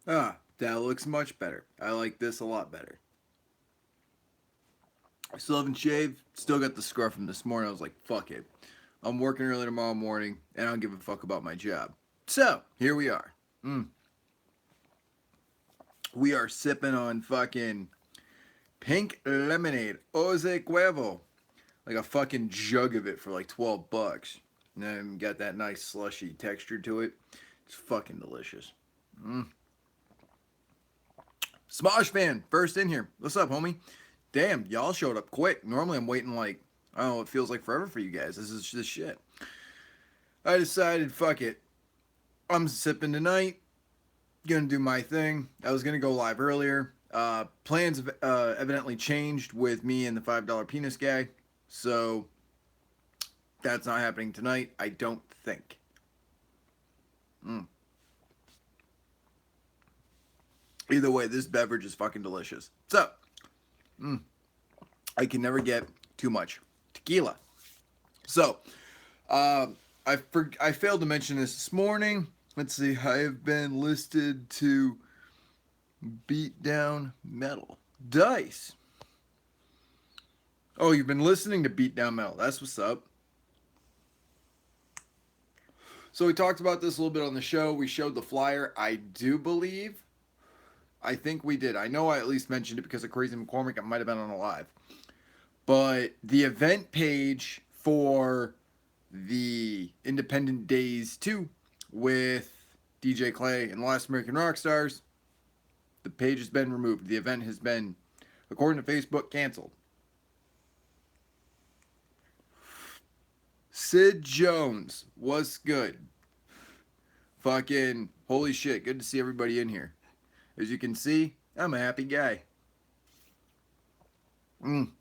Ah, that looks much better. I like this a lot better. I still haven't shaved. Still got the scruff from this morning. I was like, fuck it. I'm working early tomorrow morning, and I don't give a fuck about my job. So, here we are. Mm. We are sipping on fucking pink lemonade. Oze Cuevo. Like a fucking jug of it for like 12 bucks. And then got that nice slushy texture to it. It's fucking delicious. Mm. Smosh fan, first in here. What's up, homie? Damn, y'all showed up quick. Normally I'm waiting like, I don't know, it feels like forever for you guys. This is just shit. I decided, fuck it. I'm sipping tonight. Gonna do my thing. I was gonna go live earlier. Plans have evidently changed with me and the $5 penis guy. So that's not happening tonight, I don't think. Mm. Either way, this beverage is fucking delicious. So, mm, I can never get too much tequila. So, I failed to mention this morning. Let's see. I have been listed to beat down metal. Dice. Oh, you've been listening to beat down metal. That's what's up. So we talked about this a little bit on the show. We showed the flyer. I do believe. I think we did. I know I at least mentioned it because of Crazy McCormick. It might have been on a live. But the event page for the Independent Days 2 with DJ Clay and the Last American Rock Stars, the page has been removed. The event has been, according to Facebook, canceled. Sid Jones, what's good? Fucking holy shit, good to see everybody in here. As you can see, I'm a happy guy. Mmm,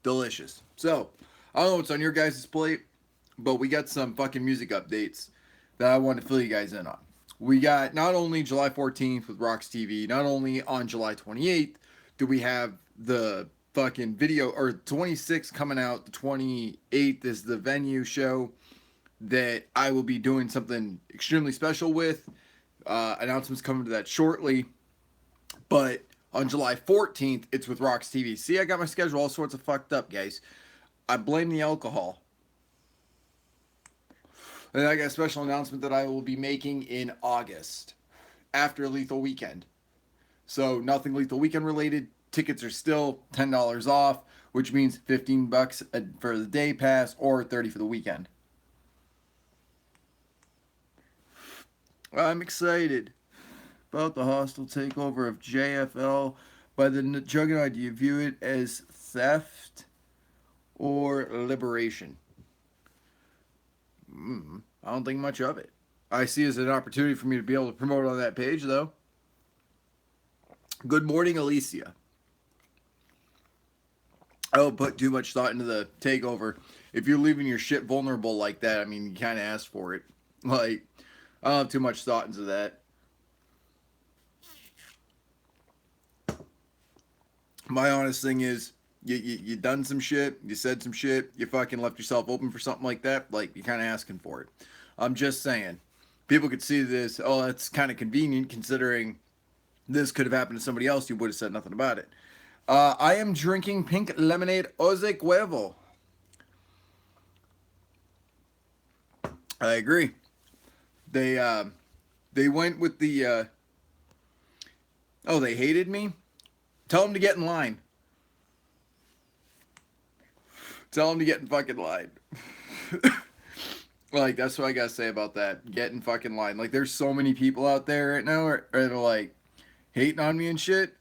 delicious. So, I don't know what's on your guys' plate, but we got some fucking music updates that I want to fill you guys in on. We got not only July 14th with Rocks TV, not only on July 28th do we have the fucking video, or 26th coming out, the 28th is the venue show that I will be doing something extremely special with. Announcements coming to that shortly. But on July 14th, it's with Rocks TV. See, I got my schedule all sorts of fucked up, guys. I blame the alcohol. And I got a special announcement that I will be making in August after Lethal Weekend. So nothing Lethal Weekend related. Tickets are still $10 off, which means 15 bucks for the day pass or 30 for the weekend. I'm excited about the hostile takeover of JFL by the Juggernaut. Do you view it as theft or liberation? I don't think much of it. I see it as an opportunity for me to be able to promote on that page, though. Good morning, Alicia. I don't put too much thought into the takeover. If you're leaving your shit vulnerable like that, I mean, you kind of asked for it. Like, I don't have too much thought into that. My honest thing is, you done some shit, you said some shit, you fucking left yourself open for something like that, like, you're kind of asking for it. I'm just saying. People could see this, oh, that's kind of convenient considering this could have happened to somebody else, you would have said nothing about it. I am drinking pink lemonade Oze Cuevo. I agree. They they went with the oh, they hated me. Tell them to get in line. Tell them to get in fucking line. Like, that's what I gotta say about that. Get in fucking line. Like, there's so many people out there right now that are like hating on me and shit.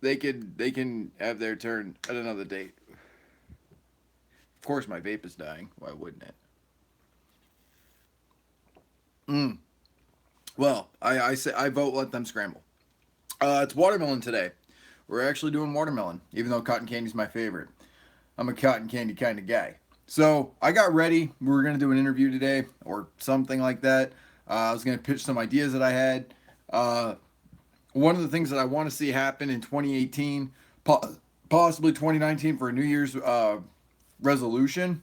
They can have their turn at another date. Of course, my vape is dying. Why wouldn't it? Mm. Well, I say I vote let them scramble. It's watermelon today. We're actually doing watermelon, even though cotton candy's my favorite. I'm a cotton candy kind of guy. So I got ready. We were gonna do an interview today or something like that. I was gonna pitch some ideas that I had. Uh, One of the things that I want to see happen in 2018, possibly 2019 for a New Year's resolution,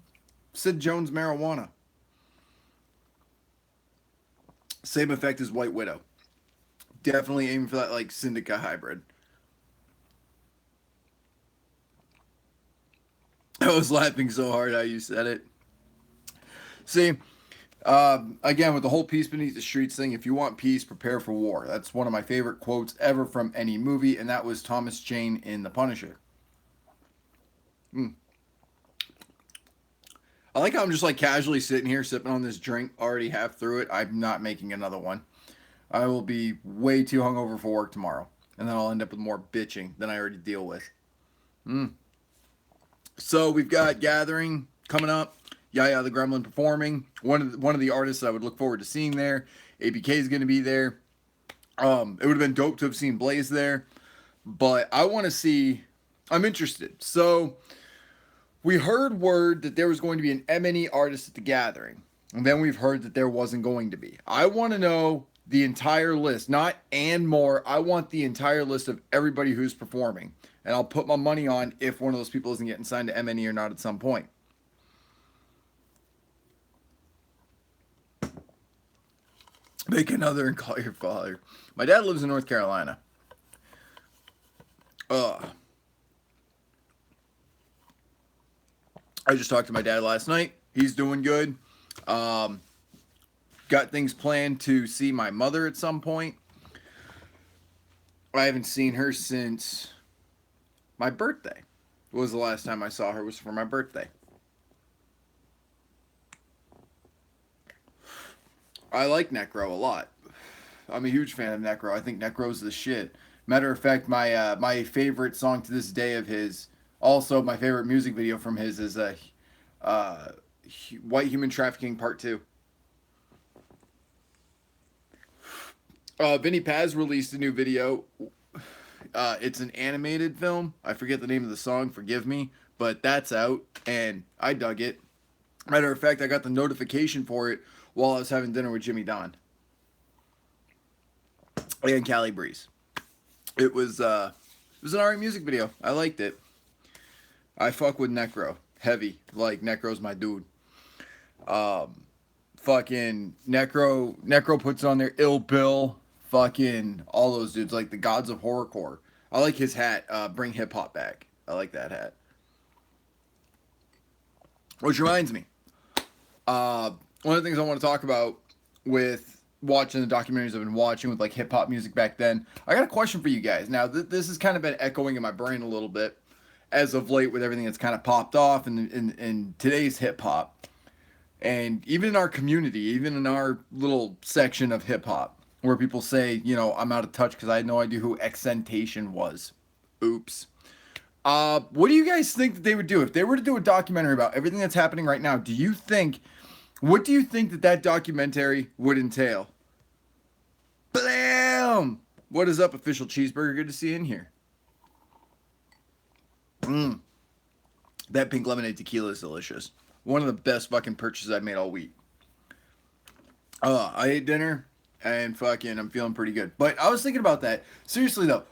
Sid Jones marijuana. Same effect as White Widow. Definitely aiming for that like Syndica hybrid. I was laughing so hard how you said it. See, again, with the whole peace beneath the streets thing, if you want peace, prepare for war. That's one of my favorite quotes ever from any movie, and that was Thomas Jane in The Punisher. Mm. I like how I'm just like casually sitting here sipping on this drink, already half through it. I'm not making another one. I will be way too hungover for work tomorrow, and then I'll end up with more bitching than I already deal with. Mm. So we've got Gathering coming up. Yaya the Gremlin performing. One of the artists I would look forward to seeing there. ABK is going to be there. It would have been dope to have seen Blaze there, but I want to see. I'm interested. So we heard word that there was going to be an MNE artist at the Gathering, and then we've heard that there wasn't going to be. I want to know the entire list, not and more. I want the entire list of everybody who's performing, and I'll put my money on if one of those people isn't getting signed to MNE or not at some point. Make another and call your father. My dad lives in North Carolina. I just talked to my dad last night. He's doing good. Got things planned to see my mother at some point. I haven't seen her since my birthday. What was the last time I saw her? Was for my birthday. I like Necro a lot. I'm a huge fan of Necro. I think Necro's the shit. Matter of fact, my favorite song to this day of his, also my favorite music video from his is uh, White Human Trafficking Part 2. Vinny Paz released a new video. It's an animated film. I forget the name of the song, forgive me, but that's out, and I dug it. Matter of fact, I got the notification for it while I was having dinner with Jimmy Don and Callie Breeze. It was an alright music video. I liked it. I fuck with Necro heavy. Like Necro's my dude. Fucking Necro puts on their Ill Bill. Fucking all those dudes, like the Gods of Horrorcore. I like his hat. Bring hip hop back. I like that hat. Which reminds me, one of the things I want to talk about with watching the documentaries I've been watching with like hip hop music back then. I got a question for you guys. Now, this has kind of been echoing in my brain a little bit as of late with everything that's kind of popped off in today's hip hop. And even in our community, even in our little section of hip hop, where people say, you know, I'm out of touch because I had no idea who Exentation was. Oops. What do you guys think that they would do if they were to do a documentary about everything that's happening right now? What do you think that documentary would entail? Blam! What is up, Official Cheeseburger? Good to see you in here. That pink lemonade tequila is delicious. One of the best fucking purchases I've made all week. I ate dinner and fucking I'm feeling pretty good. But I was thinking about that. Seriously though,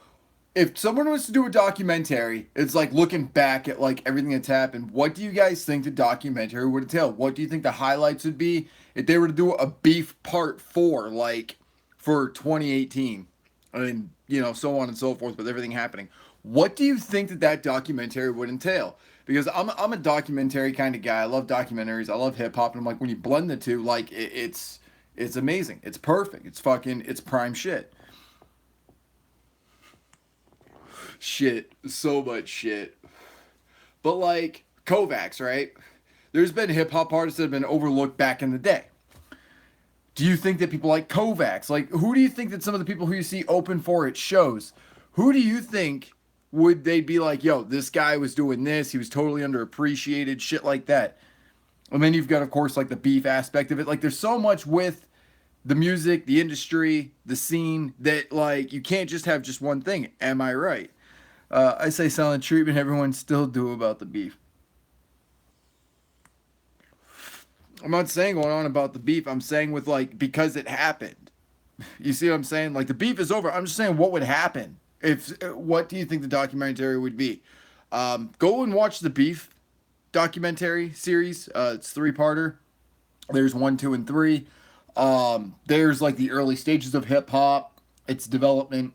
if someone was to do a documentary, it's like looking back at like everything that's happened. What do you guys think the documentary would entail? What do you think the highlights would be if they were to do a Beef Part 4, like for 2018? I mean, you know, so on and so forth with everything happening. What do you think that documentary would entail? Because I'm a documentary kind of guy. I love documentaries. I love hip hop. And I'm like, when you blend the two, like it's amazing. It's perfect. It's prime shit. Shit. So much shit. But like Kovacs, right? There's been hip hop artists that have been overlooked back in the day. Do you think that people like Kovacs, like who do you think that some of the people who you see open for it shows, who do you think would they be like, yo, this guy was doing this, he was totally underappreciated, shit like that? And then you've got, of course, like the beef aspect of it. Like there's so much with the music, the industry, the scene that like you can't just have just one thing. Am I right? I say silent treatment, everyone still do about the beef. I'm not saying going on about the beef. I'm saying with like, because it happened. You see what I'm saying? Like the beef is over. I'm just saying what would happen if, what do you think the documentary would be? Go and watch the beef documentary series. It's 3-parter. There's 1, 2, and 3. There's like the early stages of hip hop, its development,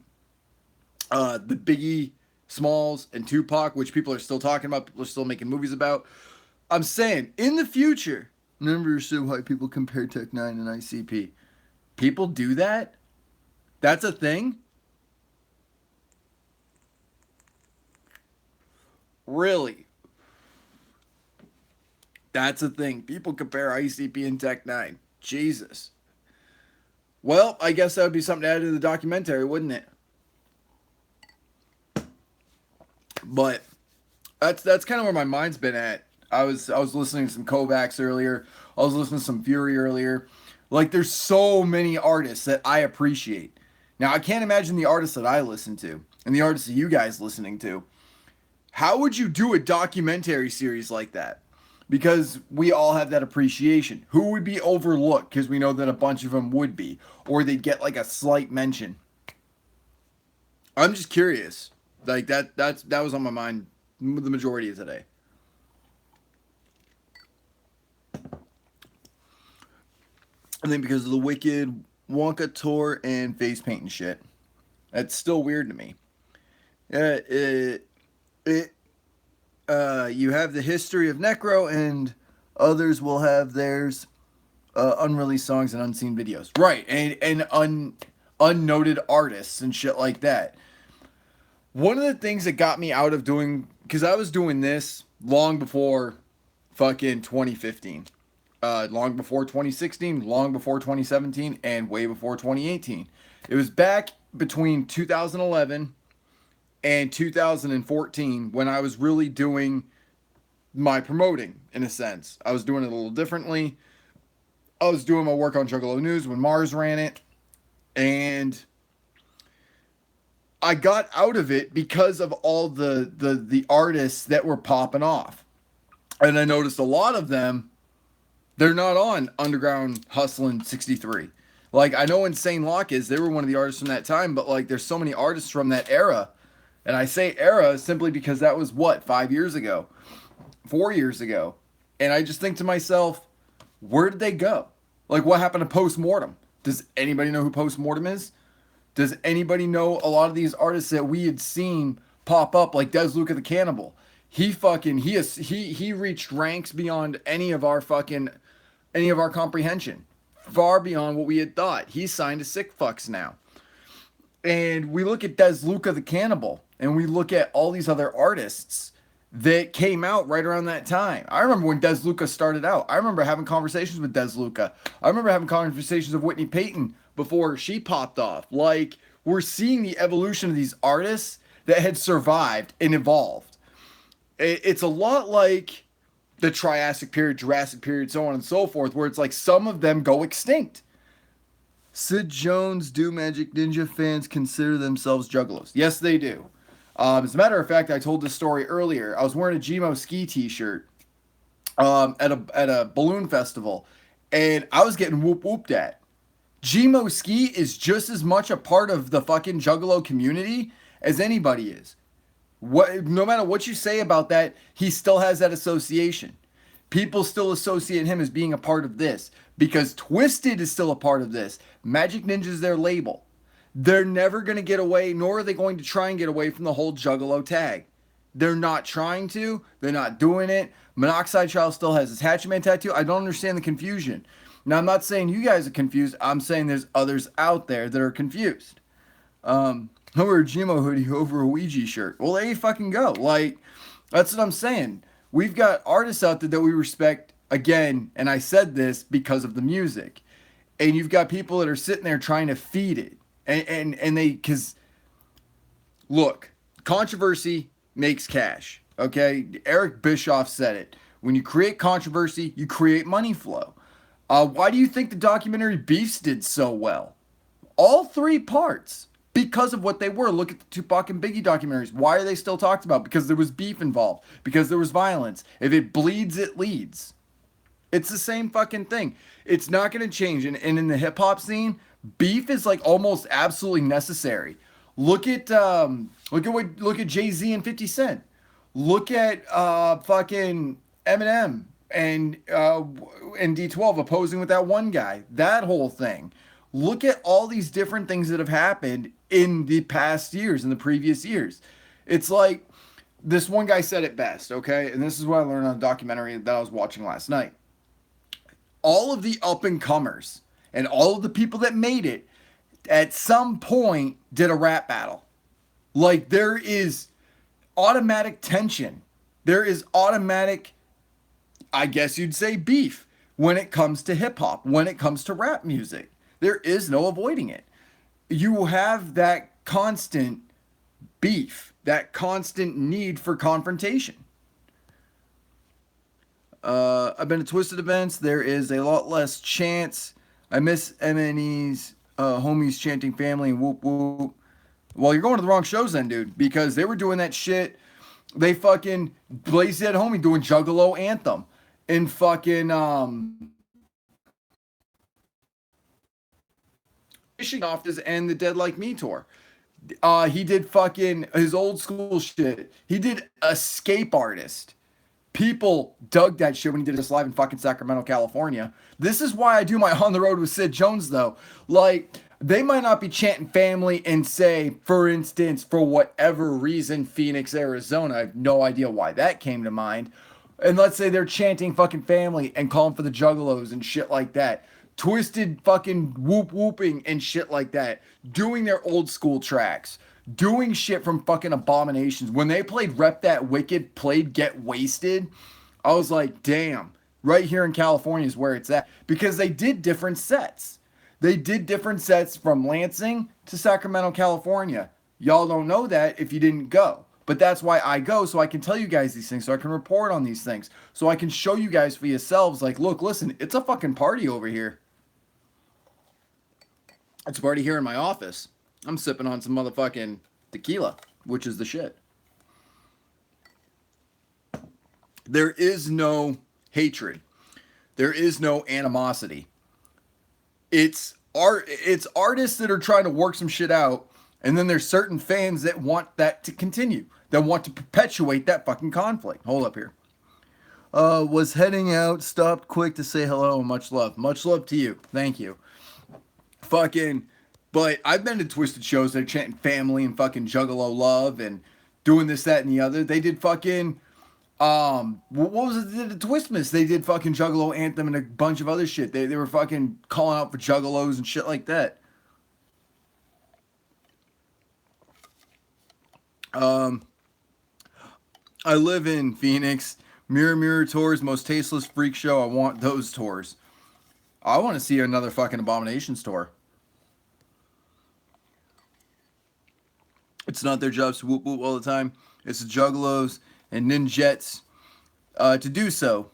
the Biggie, Smalls, and Tupac, which people are still talking about, people are still making movies about. I'm saying in the future, never so why people compare Tech Nine and ICP. People do that? That's a thing? Really? That's a thing. People compare ICP and Tech Nine. Jesus. Well, I guess that would be something to add to the documentary, wouldn't it? But that's kind of where my mind's been at. I was listening to some Kovacs earlier. I was listening to some Fury earlier. Like there's so many artists that I appreciate. Now I can't imagine the artists that I listen to and the artists that you guys listening to. How would you do a documentary series like that? Because we all have that appreciation. Who would be overlooked? Because we know that a bunch of them would be, or they'd get like a slight mention. I'm just curious. Like that was on my mind the majority of today. I think because of the Wicked Wonka tour and face paint and shit. That's still weird to me. It you have the history of Necro, and others will have theirs, unreleased songs and unseen videos. Right, and unnoted artists and shit like that. One of the things that got me out of doing, because I was doing this long before fucking 2015. Long before 2016, long before 2017, and way before 2018. It was back between 2011 and 2014 when I was really doing my promoting, in a sense. I was doing it a little differently. I was doing my work on Juggalo News when Mars ran it, and I got out of it because of all the artists that were popping off. And I noticed a lot of them, they're not on Underground Hustlin' 63. Like, I know Insane Lock is, they were one of the artists from that time, but like there's so many artists from that era. And I say era simply because that was what, 5 years ago, 4 years ago. And I just think to myself, where did they go? Like, what happened to Postmortem? Does anybody know who Postmortem is? Does anybody know a lot of these artists that we had seen pop up, like Des Luca the Cannibal? He reached ranks beyond any of our comprehension, far beyond what we had thought. He's signed to Sick Fucks now. And we look at Des Luca the Cannibal, and we look at all these other artists that came out right around that time. I remember when Des Luca started out. I remember having conversations with Des Luca. I remember having conversations with Whitney Payton before she popped off. Like, we're seeing the evolution of these artists that had survived and evolved. It's a lot like the Triassic period, Jurassic period, so on and so forth, where it's like some of them go extinct. Sid Jones, Do Magic Ninja fans consider themselves juggalos. Yes, they do. As a matter of fact, I told this story earlier. I was wearing a Gmo Ski t-shirt at a balloon festival, and I was getting whooped at. Gmo Ski is just as much a part of the fucking juggalo community as anybody is. No matter what you say about that, he still has that association. People still associate him as being a part of this because Twisted is still a part of this. Magic Ninja is their label. They're never going to get away, nor are they going to try and get away from the whole Juggalo tag. They're not trying to. They're not doing it. Monoxide Child still has his Hatchet tattoo. I don't understand the confusion. Now, I'm not saying you guys are confused. I'm saying there's others out there that are confused. I wear a Gmo hoodie over a Ouija shirt. Well, there you fucking go. Like, that's what I'm saying. We've got artists out there that we respect, again, and I said this because of the music. And you've got people that are sitting there trying to feed it. And they, because, look, controversy makes cash, okay? Eric Bischoff said it. When you create controversy, you create money flow. Why do you think the documentary Beefs did so well? All three parts. Because of what they were. Look at the Tupac and Biggie documentaries. Why are they still talked about? Because there was beef involved. Because there was violence. If it bleeds, it leads. It's the same fucking thing. It's not going to change. And in the hip hop scene, beef is like almost absolutely necessary. Look at Jay-Z and 50 Cent. Look at fucking Eminem and D12 opposing with that one guy. That whole thing. Look at all these different things that have happened in the past years, in the previous years. It's like this one guy said it best, okay? And this is what I learned on a documentary that I was watching last night. All of the up and comers and all of the people that made it at some point did a rap battle. Like there is automatic tension. There is automatic, I guess you'd say, beef when it comes to hip hop, when it comes to rap music. There is no avoiding it. You have that constant beef, that constant need for confrontation. I've been to Twisted events. There is a lot less chants. I miss MNE's homies chanting family and whoop whoop. Well, you're going to the wrong shows then, dude, because they were doing that shit. They fucking Blaze Dead Homie doing Juggalo Anthem and fucking Fishing Off his and the Dead Like Me tour. He did fucking his old school shit. He did Escape Artist. People dug that shit when he did this live in fucking Sacramento, California. This is why I do my On the Road with Sid Jones, though. Like, they might not be chanting family and say, for instance, for whatever reason, Phoenix, Arizona. I have no idea why that came to mind. And let's say they're chanting fucking family and calling for the Juggalos and shit like that. Twisted fucking whoop whooping and shit like that. Doing their old school tracks. Doing shit from fucking Abominations. When they played Rep That Wicked, played Get Wasted, I was like, damn, right here in California is where it's at. Because they did different sets. They did different sets from Lansing to Sacramento, California. Y'all don't know that if you didn't go. But that's why I go, so I can tell you guys these things, so I can report on these things, so I can show you guys for yourselves, like, look, listen, it's a fucking party over here. It's a party here in my office. I'm sipping on some motherfucking tequila, which is the shit. There is no hatred. There is no animosity. It's artists that are trying to work some shit out, and then there's certain fans that want that to continue, that want to perpetuate that fucking conflict. Hold up here. Was heading out, stopped quick to say hello and much love. Much love to you. Thank you. Fucking, but I've been to Twisted shows that are chanting family and fucking Juggalo love and doing this, that, and the other. They did fucking, what was it? They did Twistmas. They did fucking Juggalo Anthem and a bunch of other shit. They were fucking calling out for Juggalos and shit like that. I live in Phoenix. Mirror Mirror tours, most tasteless freak show. I want those tours. I want to see another fucking Abominations tour. It's not their jobs to whoop whoop all the time. It's the Juggalos and Ninjets to do so.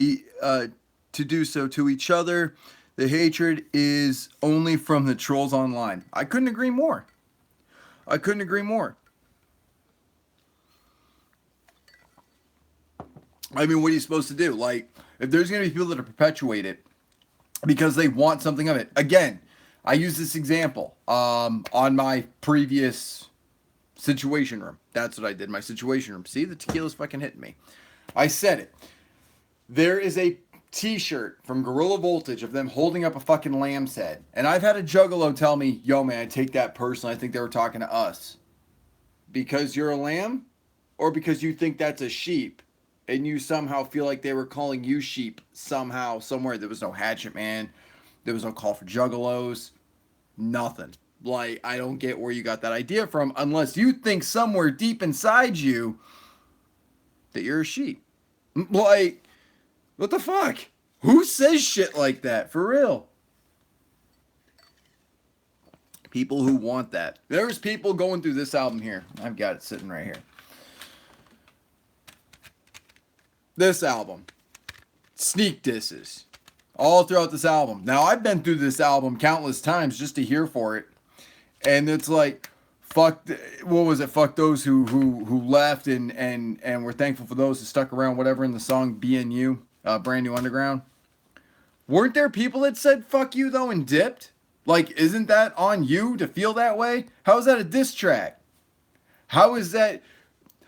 To do so to each other. The hatred is only from the trolls online. I couldn't agree more. I couldn't agree more. I mean, what are you supposed to do? Like, if there's going to be people that are perpetuate it because they want something of it. Again, I use this example on my previous Situation Room. That's what I did, my Situation Room. See, the tequila's fucking hitting me. I said it. There is a t-shirt from Gorilla Voltage of them holding up a fucking lamb's head. And I've had a Juggalo tell me, yo, man, I take that personally. I think they were talking to us. Because you're a lamb? Or because you think that's a sheep? And you somehow feel like they were calling you sheep somehow, somewhere. There was no Hatchet Man. There was no call for Juggalos. Nothing. Like, I don't get where you got that idea from unless you think somewhere deep inside you that you're a sheep. Like, what the fuck? Who says shit like that? For real. People who want that. There's people going through this album here. I've got it sitting right here. This album. Sneak disses. All throughout this album. Now, I've been through this album countless times just to hear for it. And it's like, fuck, what was it? Fuck those who left and we're thankful for those who stuck around, whatever, in the song BNU, Brand New Underground. Weren't there people that said fuck you, though, and dipped? Like, isn't that on you to feel that way? How is that a diss track? How is that?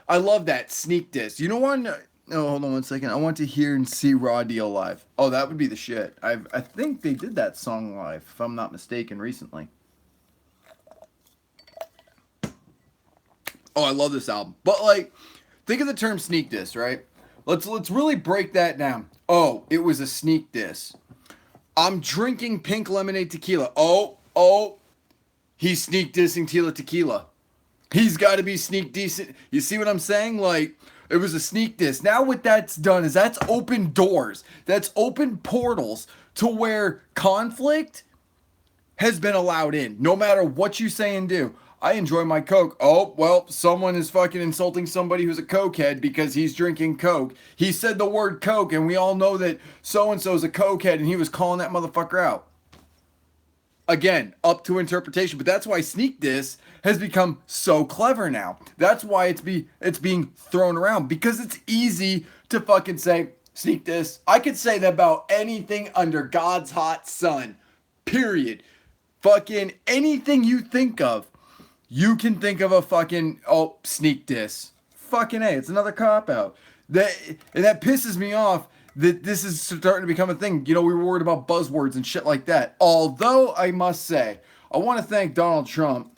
I love that sneak diss. You know what? Oh, hold on one second. I want to hear and see Raw Deal live. Oh, that would be the shit. I think they did that song live, if I'm not mistaken, recently. Oh, I love this album. But like, think of the term sneak diss, right? Let's really break that down. Oh, it was a sneak diss. I'm drinking pink lemonade tequila. Oh, he's sneak dissing Tila Tequila. He's got to be sneak decent. You see what I'm saying? Like, it was a sneak diss. Now what that's done is that's opened doors. That's opened portals to where conflict has been allowed in. No matter what you say and do. I enjoy my Coke. Oh, well, someone is fucking insulting somebody who's a cokehead because he's drinking Coke. He said the word Coke, and we all know that so-and-so is a cokehead, and he was calling that motherfucker out. Again, up to interpretation, but that's why sneak diss has become so clever now. That's why it's being thrown around, because it's easy to fucking say sneak diss. I could say that about anything under God's hot sun. Period. Fucking anything you think of. You can think of a fucking sneak diss. Fucking A, it's another cop out. That pisses me off that this is starting to become a thing. You know, we were worried about buzzwords and shit like that. Although I must say, I want to thank Donald Trump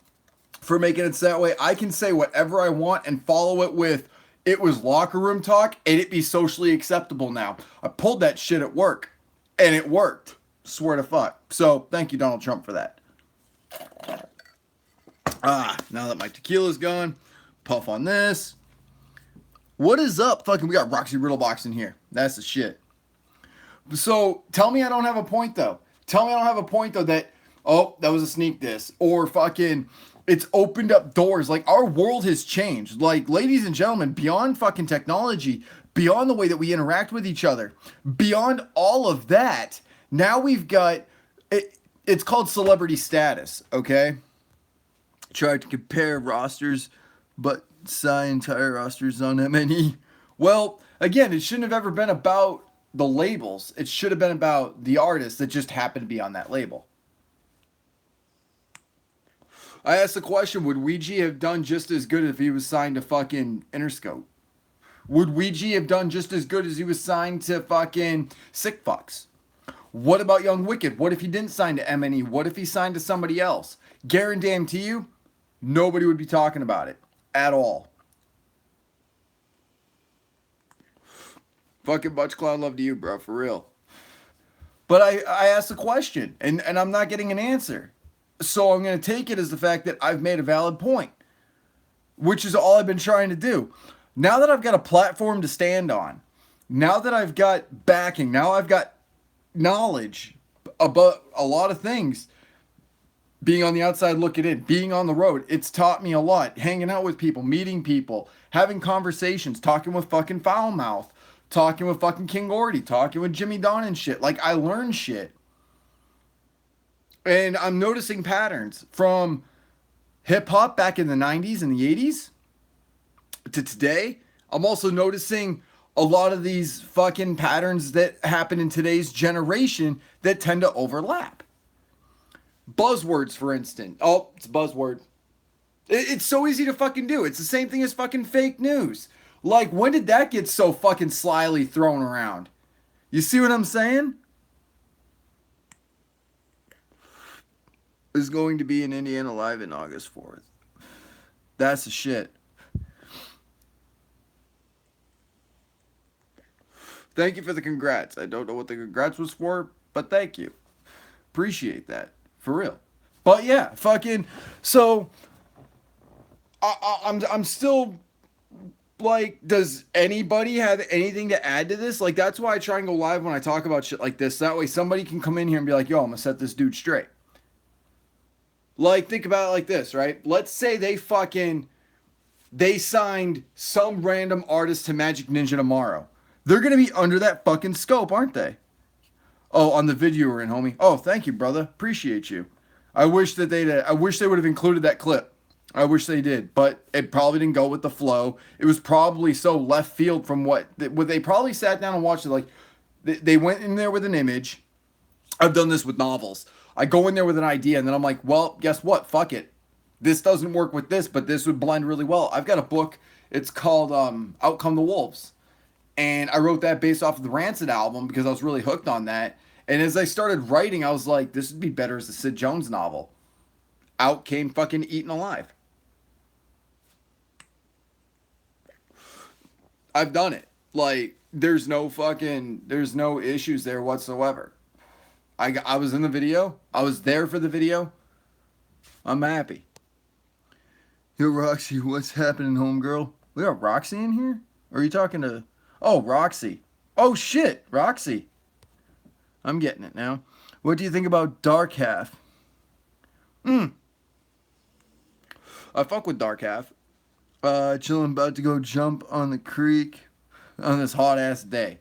for making it that way. I can say whatever I want and follow it with it was locker room talk and it be socially acceptable now. I pulled that shit at work and it worked. Swear to fuck. So thank you, Donald Trump, for that. Now that my tequila's gone, puff on this. What is up? Fucking, we got Roxy Riddlebox in here. That's the shit. So, tell me I don't have a point, though. Tell me I don't have a point, though, that, that was a sneak diss. Or fucking, it's opened up doors. Like, our world has changed. Like, ladies and gentlemen, beyond fucking technology, beyond the way that we interact with each other, beyond all of that, now we've got, it's called celebrity status, okay? Tried to compare rosters, but saw entire rosters on M&E. Well, again, it shouldn't have ever been about the labels. It should have been about the artist that just happened to be on that label. I asked the question, would Ouija have done just as good if he was signed to fucking Interscope? Would Ouija have done just as good as he was signed to fucking Sick Fucks? What about Young Wicked? What if he didn't sign to M&E? What if he signed to somebody else? Guarantee you, nobody would be talking about it at all. Fucking much clown love to you, bro, for real. But I asked a question and I'm not getting an answer. So I'm going to take it as the fact that I've made a valid point, which is all I've been trying to do. Now that I've got a platform to stand on, now that I've got backing, now I've got knowledge about a lot of things. Being on the outside looking in, being on the road, it's taught me a lot. Hanging out with people, meeting people, having conversations, talking with fucking Foulmouth, talking with fucking King Gordy, talking with Jimmy Don and shit. Like, I learned shit. And I'm noticing patterns from hip-hop back in the 90s and the 80s to today. I'm also noticing a lot of these fucking patterns that happen in today's generation that tend to overlap. Buzzwords, for instance. Oh, it's a buzzword. It's so easy to fucking do. It's the same thing as fucking fake news. Like, when did that get so fucking slyly thrown around? You see what I'm saying? Is going to be in Indiana Live in August 4th. That's the shit. Thank you for the congrats. I don't know what the congrats was for, but thank you. Appreciate that. For real. But yeah, fucking, so I'm still like, does anybody have anything to add to this? Like, that's why I try and go live when I talk about shit like this. That way somebody can come in here and be like, yo, I'm gonna set this dude straight. Like, think about it like this, right? Let's say they signed some random artist to Magic Ninja tomorrow. They're gonna be under that fucking scope, aren't they? Oh, on the video we're in, homie. Oh, thank you, brother. Appreciate you. I wish they would have included that clip. I wish they did, but it probably didn't go with the flow. It was probably so left field from what they probably sat down and watched it. Like, they went in there with an image. I've done this with novels. I go in there with an idea, and then I'm like, well, guess what? Fuck it. This doesn't work with this, but this would blend really well. I've got a book. It's called Out Come the Wolves. And I wrote that based off of the Rancid album because I was really hooked on that. And as I started writing, I was like, this would be better as a Sid Jones novel. Out came fucking Eaten Alive. I've done it. Like, there's no issues there whatsoever. I was in the video. I was there for the video. I'm happy. Yo, Roxy, what's happening, homegirl? We got Roxy in here? Or are you talking to... Oh, Roxy. Oh, shit, Roxy. I'm getting it now. What do you think about Dark Half? I fuck with Dark Half. Chilling, about to go jump on the creek on this hot-ass day.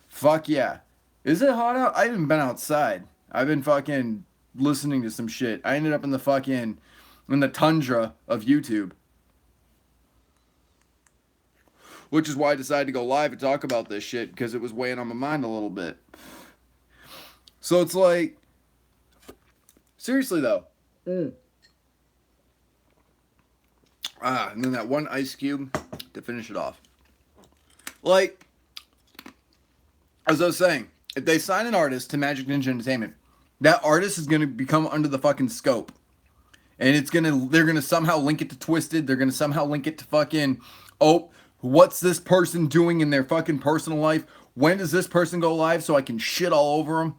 Fuck yeah. Is it hot out? I haven't been outside. I've been fucking listening to some shit. I ended up in the tundra of YouTube. Which is why I decided to go live and talk about this shit, because it was weighing on my mind a little bit. So it's like, seriously though. And then that one ice cube to finish it off. Like, as I was saying, if they sign an artist to Magic Ninja Entertainment, that artist is going to become under the fucking scope. And they're going to somehow link it to Twisted. They're going to somehow link it to fucking, oh, what's this person doing in their fucking personal life? When does this person go live so I can shit all over them?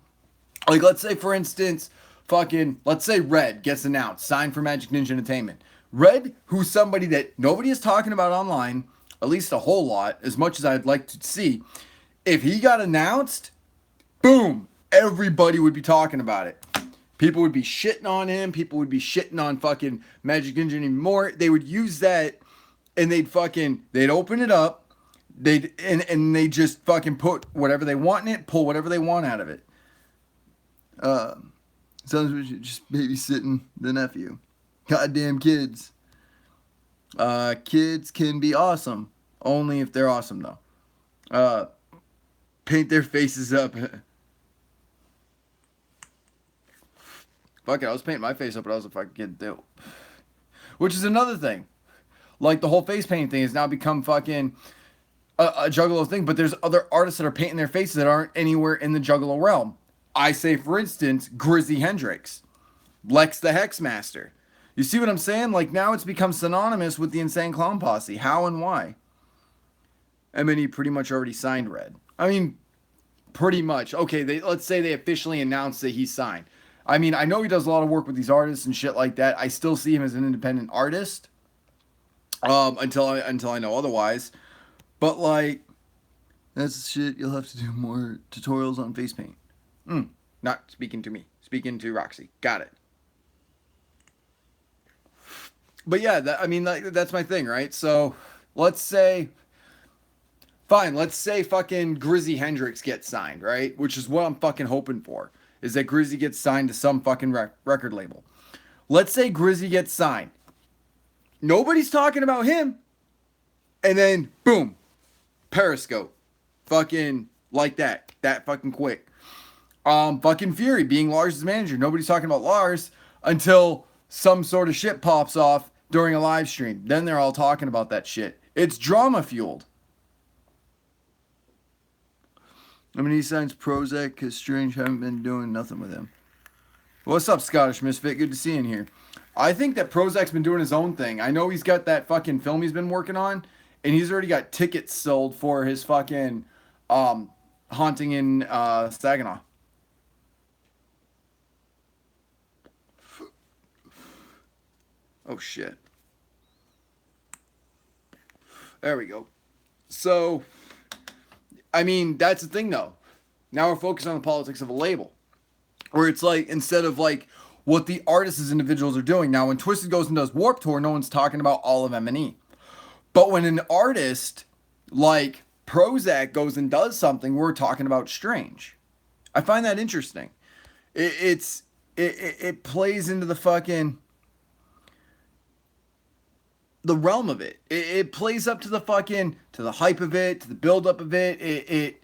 Like, let's say, for instance, let's say Red gets announced, signed for Magic Ninja Entertainment. Red, who's somebody that nobody is talking about online, at least a whole lot, as much as I'd like to see, if he got announced, boom, everybody would be talking about it. People would be shitting on him. People would be shitting on fucking Magic Ninja anymore. They would use that, and they'd open it up, and they just fucking put whatever they want in it, pull whatever they want out of it. Sounds like you're just babysitting the nephew. Goddamn kids. Kids can be awesome. Only if they're awesome, though. Paint their faces up. Fuck it, I was painting my face up, but I was a fucking kid, too. Which is another thing. Like, the whole face painting thing has now become fucking a Juggalo thing, but there's other artists that are painting their faces that aren't anywhere in the Juggalo realm. I say, for instance, Grizzy Hendrix. Lex the Hexmaster. You see what I'm saying? Like, now it's become synonymous with the Insane Clown Posse. How and why? I mean, he pretty much already signed Red. I mean, pretty much. Okay, let's say they officially announced that he signed. I mean, I know he does a lot of work with these artists and shit like that. I still see him as an independent artist. Until I know otherwise. But, like, that's shit. You'll have to do more tutorials on face paint. Not speaking to me. Speaking to Roxy. Got it. But yeah, that's my thing, right? So, let's say fucking Grizzy Hendrix gets signed, right? Which is what I'm fucking hoping for, is that Grizzy gets signed to some fucking record label. Let's say Grizzy gets signed. Nobody's talking about him. And then, boom, Periscope. Fucking like that. That fucking quick. Fucking Fury being Lars' manager. Nobody's talking about Lars until some sort of shit pops off during a live stream. Then they're all talking about that shit. It's drama fueled. I mean, he signs Prozac because Strange haven't been doing nothing with him. What's up, Scottish Misfit? Good to see you in here. I think that Prozac's been doing his own thing. I know he's got that fucking film he's been working on, and he's already got tickets sold for his fucking haunting in Saginaw. Oh, shit. There we go. So, I mean, that's the thing, though. Now we're focused on the politics of a label. Where it's like, instead of like what the artists as individuals are doing. Now, when Twisted goes and does Warped Tour, no one's talking about all of M&E. But when an artist like Prozac goes and does something, we're talking about Strange. I find that interesting. It plays into the fucking... the realm of it. It plays up to the fucking, to the hype of it, to the buildup of it.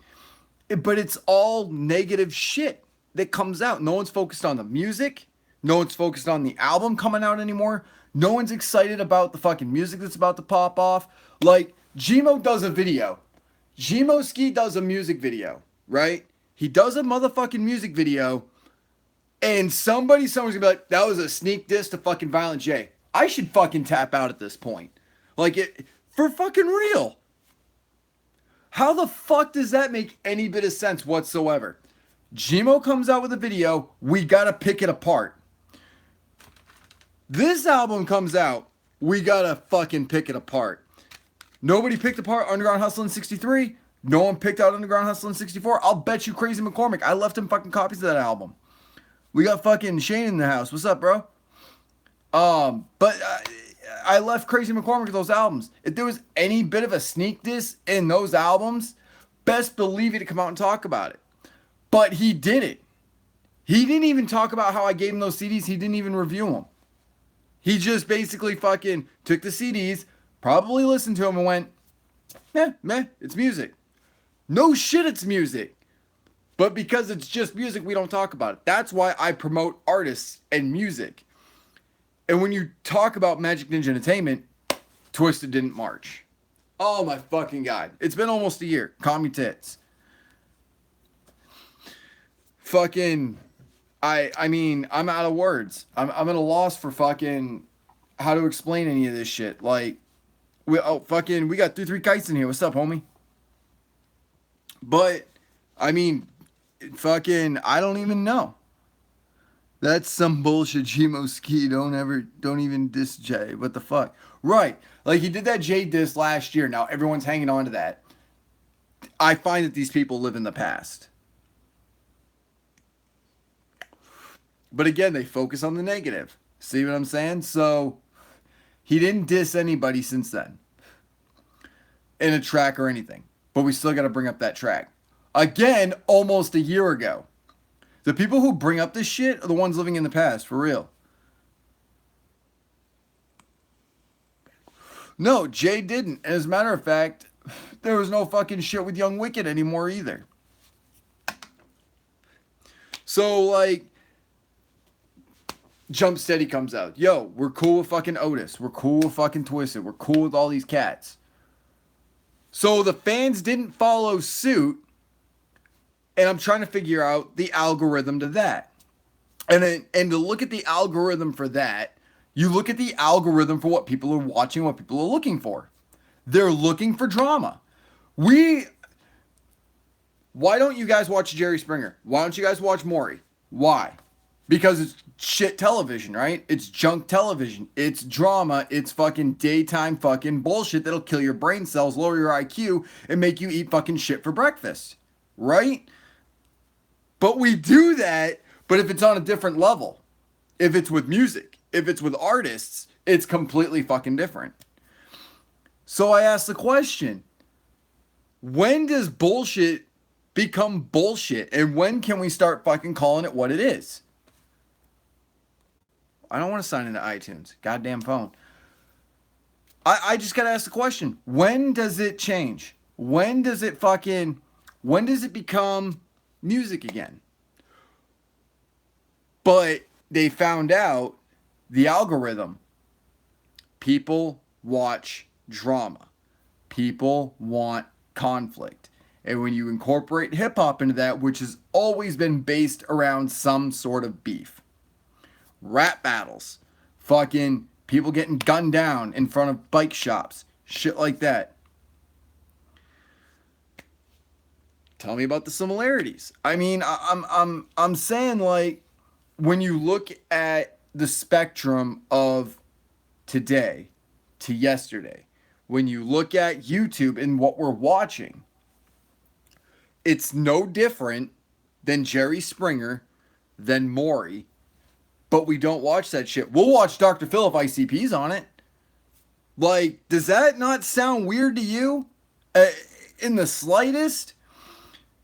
But it's all negative shit that comes out. No one's focused on the music. No one's focused on the album coming out anymore. No one's excited about the fucking music that's about to pop off. Like, Gmo does a video. Gmoski does a music video, right? He does a motherfucking music video, and someone's gonna be like, that was a sneak diss to fucking Violent J. I should fucking tap out at this point. Like, it, for fucking real. How the fuck does that make any bit of sense whatsoever? Gmo comes out with a video, we gotta pick it apart. This album comes out, we gotta fucking pick it apart. Nobody picked apart Underground Hustle in 63. No one picked out Underground Hustle in 64. I'll bet you Crazy McCormick, I left him fucking copies of that album. We got fucking Shane in the house. What's up, bro? But I left Crazy McCormick with those albums. If there was any bit of a sneak diss in those albums, best believe he'd come out and talk about it. But he didn't. He didn't even talk about how I gave him those CDs. He didn't even review them. He just basically fucking took the CDs, probably listened to them and went, meh, it's music. No shit, it's music. But because it's just music, we don't talk about it. That's why I promote artists and music. And when you talk about Magic Ninja Entertainment, Twisted didn't march. Oh my fucking God. It's been almost a year. Calm your tits. Fucking, I mean, I'm out of words. I'm at a loss for fucking how to explain any of this shit. Like, we got 3 kites in here. What's up, homie? But, I mean, fucking, I don't even know. That's some bullshit, Gmoski. Don't even diss Jay. What the fuck? Right. Like, he did that Jay diss last year. Now, everyone's hanging on to that. I find that these people live in the past. But again, they focus on the negative. See what I'm saying? So, he didn't diss anybody since then. In a track or anything. But we still got to bring up that track. Again, almost a year ago. The people who bring up this shit are the ones living in the past, for real. No, Jay didn't. As a matter of fact, there was no fucking shit with Young Wicked anymore either. So, like, Jump Steady comes out. Yo, we're cool with fucking Otis. We're cool with fucking Twisted. We're cool with all these cats. So the fans didn't follow suit. And I'm trying to figure out the algorithm to that. And to look at the algorithm for that, you look at the algorithm for what people are watching, what people are looking for. They're looking for drama. Why don't you guys watch Jerry Springer? Why don't you guys watch Maury? Why? Because it's shit television, right? It's junk television. It's drama. It's fucking daytime fucking bullshit that'll kill your brain cells, lower your IQ, and make you eat fucking shit for breakfast. Right? But we do that, but if it's on a different level, if it's with music, if it's with artists, it's completely fucking different. So I ask the question, when does bullshit become bullshit? And when can we start fucking calling it what it is? I don't want to sign into iTunes. Goddamn phone. I just got to ask the question, when does it change? When does it become music again? But they found out the algorithm. People watch drama. People want conflict. And when you incorporate hip hop into that, which has always been based around some sort of beef, rap battles, fucking people getting gunned down in front of bike shops, shit like that. Tell me about the similarities. I mean, I'm saying, like, when you look at the spectrum of today to yesterday, when you look at YouTube and what we're watching, it's no different than Jerry Springer, than Maury, but we don't watch that shit. We'll watch Dr. Phil if ICP's on it. Like, does that not sound weird to you? In the slightest?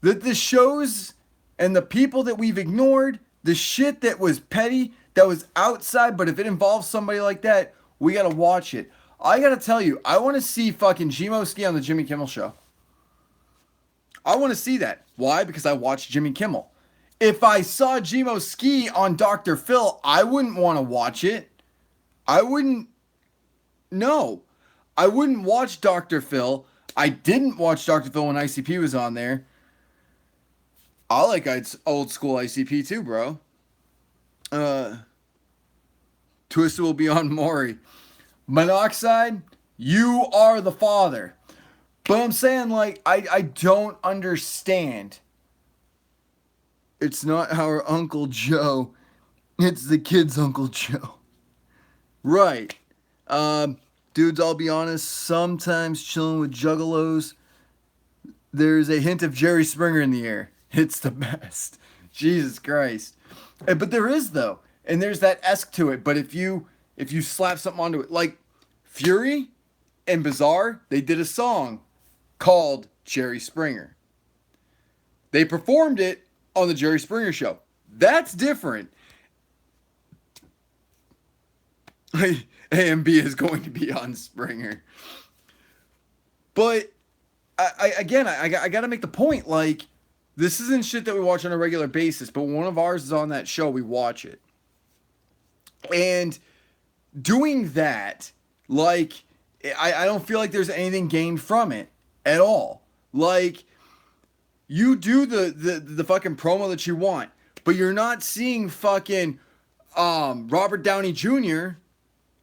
That the shows and the people that we've ignored, the shit that was petty, that was outside, but if it involves somebody like that, we gotta watch it. I gotta tell you, I want to see fucking Gmoski on the Jimmy Kimmel Show. I want to see that. Why? Because I watched Jimmy Kimmel. If I saw Gmoski on Dr. Phil, I wouldn't want to watch it. I wouldn't watch Dr. Phil. I didn't watch Dr. Phil when ICP was on there. I like old school ICP too, bro. Twisted will be on Maury. Monoxide, you are the father. But I'm saying, like, I don't understand. It's not our Uncle Joe. It's the kid's Uncle Joe. Right. Dudes, I'll be honest, sometimes chilling with juggalos, there's a hint of Jerry Springer in the air. It's the best. Jesus Christ. But there is, though. And there's that esque to it. But if you slap something onto it, like Fury and Bizarre, they did a song called Jerry Springer. They performed it on the Jerry Springer show. That's different. AMB is going to be on Springer. But I got to make the point, like, this isn't shit that we watch on a regular basis, but one of ours is on that show, we watch it. And doing that, like, I don't feel like there's anything gained from it at all. Like, you do the fucking promo that you want, but you're not seeing fucking Robert Downey Jr.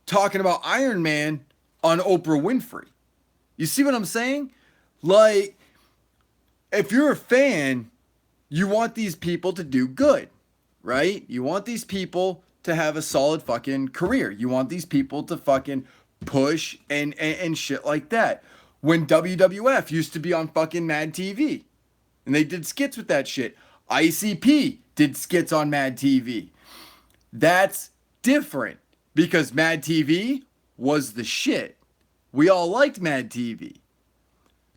talking about Iron Man on Oprah Winfrey. You see what I'm saying? Like, if you're a fan, you want these people to do good, right? You want these people to have a solid fucking career. You want these people to fucking push and shit like that. When WWF used to be on fucking Mad TV, and they did skits with that shit. ICP did skits on Mad TV. That's different because Mad TV was the shit. We all liked Mad TV.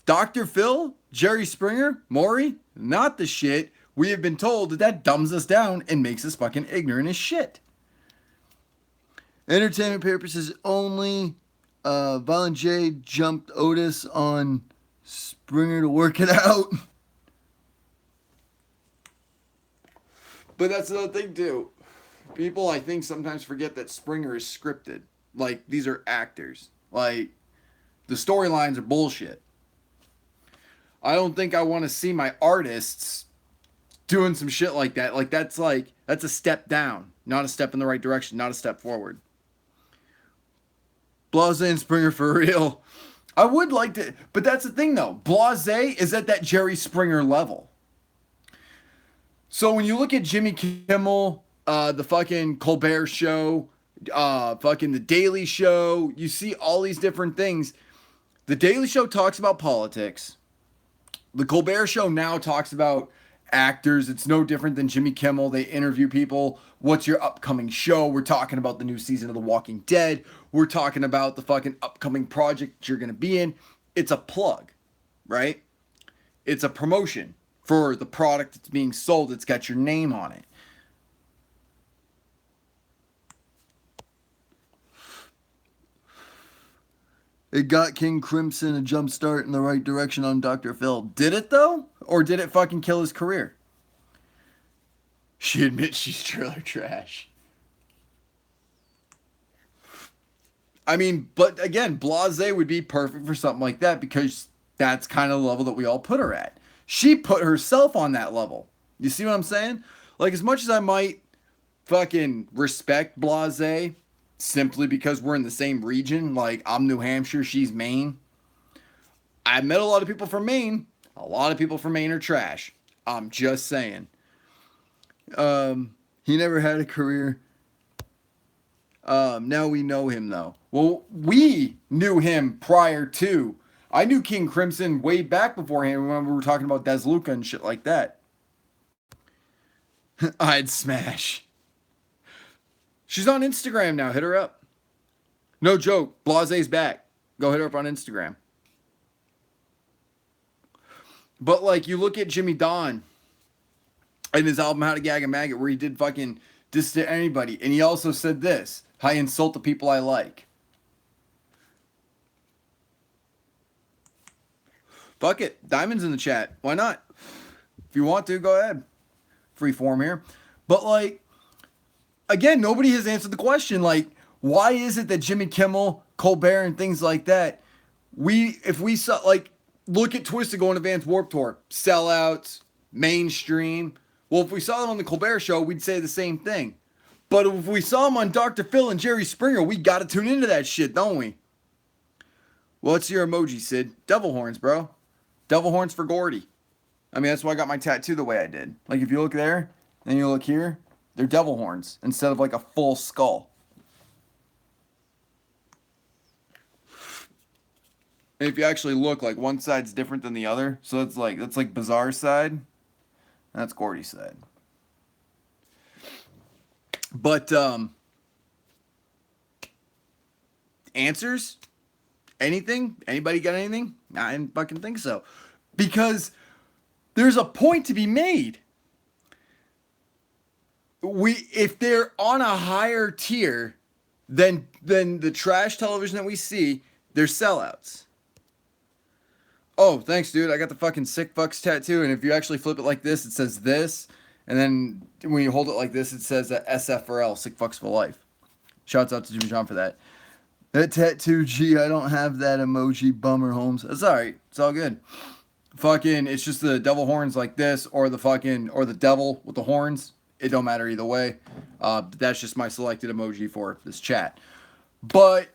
Dr. Phil, Jerry Springer, Maury, not the shit. We have been told that dumbs us down and makes us fucking ignorant as shit. Entertainment purposes only. Violent J jumped Otis on Springer to work it out. But that's another thing too. People, I think, sometimes forget that Springer is scripted. Like, these are actors. Like, the storylines are bullshit. I don't think I want to see my artists doing some shit like that. That's a step down, not a step in the right direction, not a step forward. Blase and Springer for real. I would like to, but that's the thing though. Blase is at that Jerry Springer level. So when you look at Jimmy Kimmel, the fucking Colbert Show, fucking The Daily Show, you see all these different things. The Daily Show talks about politics. The Colbert Show now talks about actors. It's no different than Jimmy Kimmel. They interview people. What's your upcoming show? We're talking about the new season of The Walking Dead. We're talking about the fucking upcoming project you're going to be in. It's a plug, right? It's a promotion for the product that's being sold. It's got your name on it. It got King Crimson a jump start in the right direction on Dr. Phil. Did it though? Or did it fucking kill his career? She admits she's trailer trash. I mean, but again, Blase would be perfect for something like that because that's kind of the level that we all put her at. She put herself on that level. You see what I'm saying? Like, as much as I might fucking respect Blase simply because we're in the same region, like I'm New Hampshire, she's Maine. I met a lot of people from Maine. A lot of people from Maine are trash. I'm just saying. He never had a career. Now we know him though. Well, we knew him prior to. I knew King Crimson way back beforehand when we were talking about Des Luca and shit like that. I'd smash. She's on Instagram now. Hit her up. No joke. Blase's back. Go hit her up on Instagram. But like, you look at Jimmy Don and his album How to Gag a Maggot, where he did fucking diss to anybody, and he also said this: I insult the people I like. Fuck it. Diamond's in the chat. Why not? If you want to, go ahead. Free form here. But like, again, nobody has answered the question. Like, why is it that Jimmy Kimmel, Colbert, and things like that, if we saw, like, Look at Twisted going to Vans Warped Tour. Sellouts, mainstream. Well, if we saw them on the Colbert Show, we'd say the same thing. But if we saw them on Dr. Phil and Jerry Springer, we got to tune into that shit, don't we? What's your emoji, Sid? Devil horns, bro. Devil horns for Gordy. I mean, that's why I got my tattoo the way I did. Like, if you look there, and you look here, they're devil horns instead of like a full skull. And if you actually look, like, one side's different than the other. So that's like Bizarre side. That's Gordy's side. But, answers? Anything? Anybody got anything? I didn't fucking think so. Because there's a point to be made. If they're on a higher tier than the trash television that we see, they're sellouts. Oh, thanks, dude. I got the fucking Sick Fucks tattoo, and if you actually flip it like this, it says this, and then when you hold it like this, it says SF for L, Sick Fucks for Life. Shouts out to Jimmy John for that. That tattoo, gee, I don't have that emoji, bummer, Holmes. That's alright. It's all good. Fucking, it's just the devil horns like this, or the devil with the horns. It don't matter either way. That's just my selected emoji for this chat. But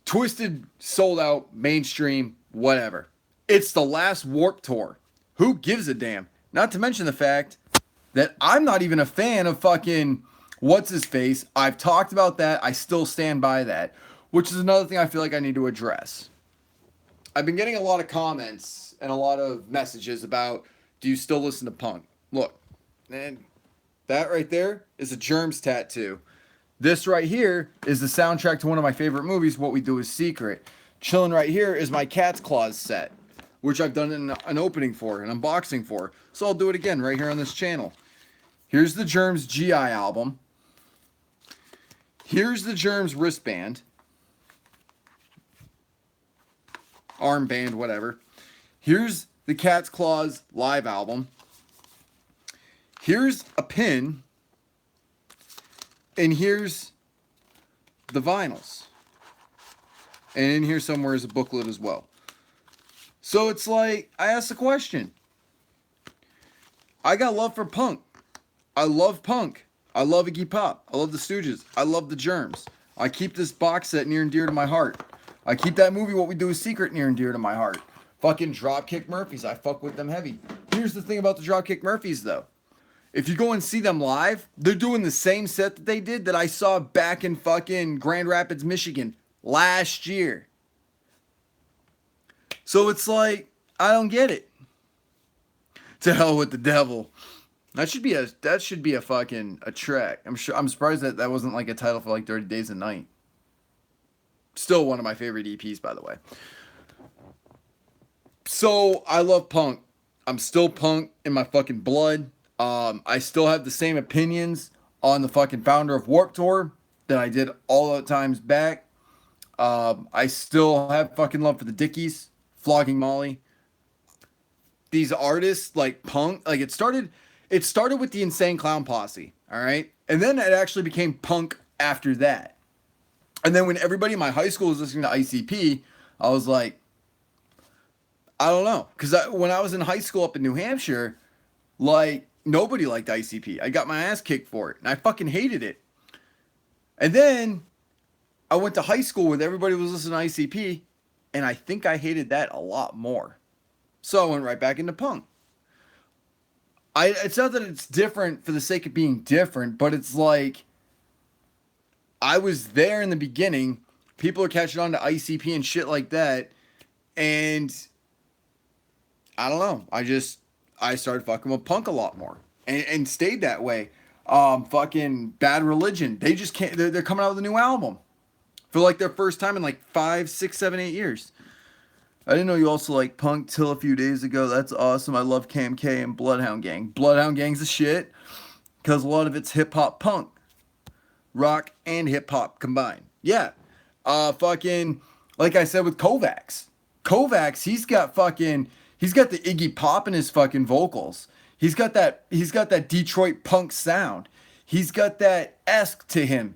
Twisted sold out, mainstream, whatever. It's the last Warped Tour. Who gives a damn? Not to mention the fact that I'm not even a fan of fucking what's his face. I've talked about that. I still stand by that, which is another thing I feel like I need to address. I've been getting a lot of comments and a lot of messages about, do you still listen to punk? Look, and that right there is a Germs tattoo. This right here is the soundtrack to one of my favorite movies, What We Do Is Secret. Chilling right here is my Cat's Claws set, which I've done an opening for, an unboxing for. So I'll do it again right here on this channel. Here's the Germs GI album. Here's the Germs wristband. Armband, whatever. Here's the Cat's Claws live album. Here's a pin. And here's the vinyls. And in here somewhere is a booklet as well. So it's like, I asked the question. I got love for punk. I love punk. I love Iggy Pop. I love the Stooges. I love the Germs. I keep this box set near and dear to my heart. I keep that movie, What We Do Is Secret, near and dear to my heart. Fucking Dropkick Murphys. I fuck with them heavy. Here's the thing about the Dropkick Murphys, though. If you go and see them live, they're doing the same set that they did that I saw back in fucking Grand Rapids, Michigan last year. So it's like, I don't get it. To hell with the devil. That should be a fucking a track. I'm surprised that wasn't like a title for like 30 Days a Night. Still one of my favorite EPs, by the way. So I love punk. I'm still punk in my fucking blood. I still have the same opinions on the fucking founder of Warped Tour that I did all the times back. I still have fucking love for the Dickies, Flogging Molly. These artists like punk, like it started with the Insane Clown Posse, all right? And then it actually became punk after that. And then when everybody in my high school was listening to ICP, I was like, I don't know. Because when I was in high school up in New Hampshire, like, nobody liked ICP. I got my ass kicked for it, and I fucking hated it. And then I went to high school where everybody was listening to ICP, and I think I hated that a lot more. So I went right back into punk. It's not that it's different for the sake of being different, but it's like, I was there in the beginning. People are catching on to ICP and shit like that. And I don't know. I started fucking with punk a lot more. And stayed that way. Fucking Bad Religion. They just can't. They're coming out with a new album. For like their first time in like 5, 6, 7, 8 years. I didn't know you also like punk till a few days ago. That's awesome. I love Cam K and Bloodhound Gang. Bloodhound Gang's the shit. Because a lot of it's hip-hop punk. Rock and hip-hop combined. Yeah. Fucking, like I said with Kovacs. Kovacs, he's got the Iggy Pop in his fucking vocals. He's got that Detroit punk sound. He's got that esque to him.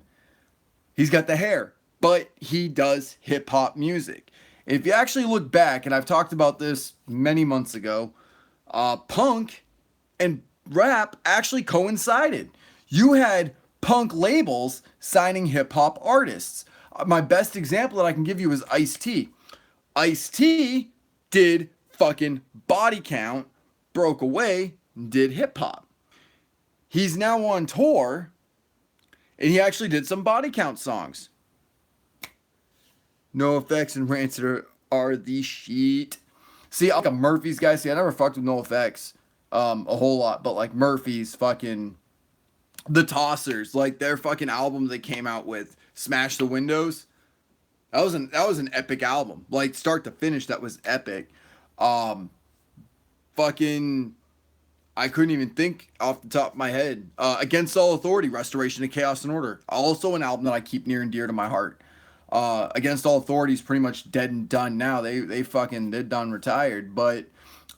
He's got the hair. But he does hip-hop music. If you actually look back, and I've talked about this many months ago, punk and rap actually coincided. You had punk labels signing hip hop artists. My best example that I can give you is Ice-T. Ice-T did fucking Body Count, broke away, did hip hop. He's now on tour, and he actually did some Body Count songs. NoFX and Rancid are the shit. See, I'm like a Murphy's guy. See, I never fucked with NoFX a whole lot, but like Murphy's, fucking the Tossers, like their fucking album they came out with, Smash the Windows. That was an epic album. Like start to finish, that was epic. Fucking I couldn't even think off the top of my head. Against All Authority, Restoration of Chaos and Order. Also an album that I keep near and dear to my heart. Against All Authority is pretty much dead and done now. They're done retired. But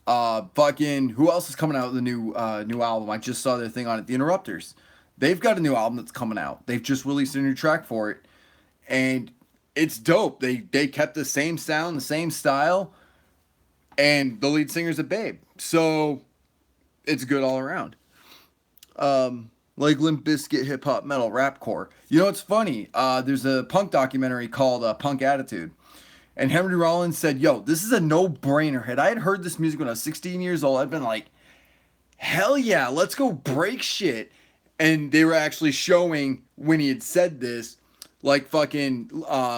fucking who else is coming out with a new album? I just saw their thing on it. The Interrupters. They've got a new album that's coming out. They've just released a new track for it. And it's dope. They kept the same sound, the same style, and the lead singer's a babe. So it's good all around. Like Limp Bizkit, hip hop, metal, rapcore. You know what's funny? There's a punk documentary called Punk Attitude. And Henry Rollins said, yo, this is a no-brainer hit. I had heard this music when I was 16 years old. I'd been like, hell yeah, let's go break shit. And they were actually showing when he had said this, like fucking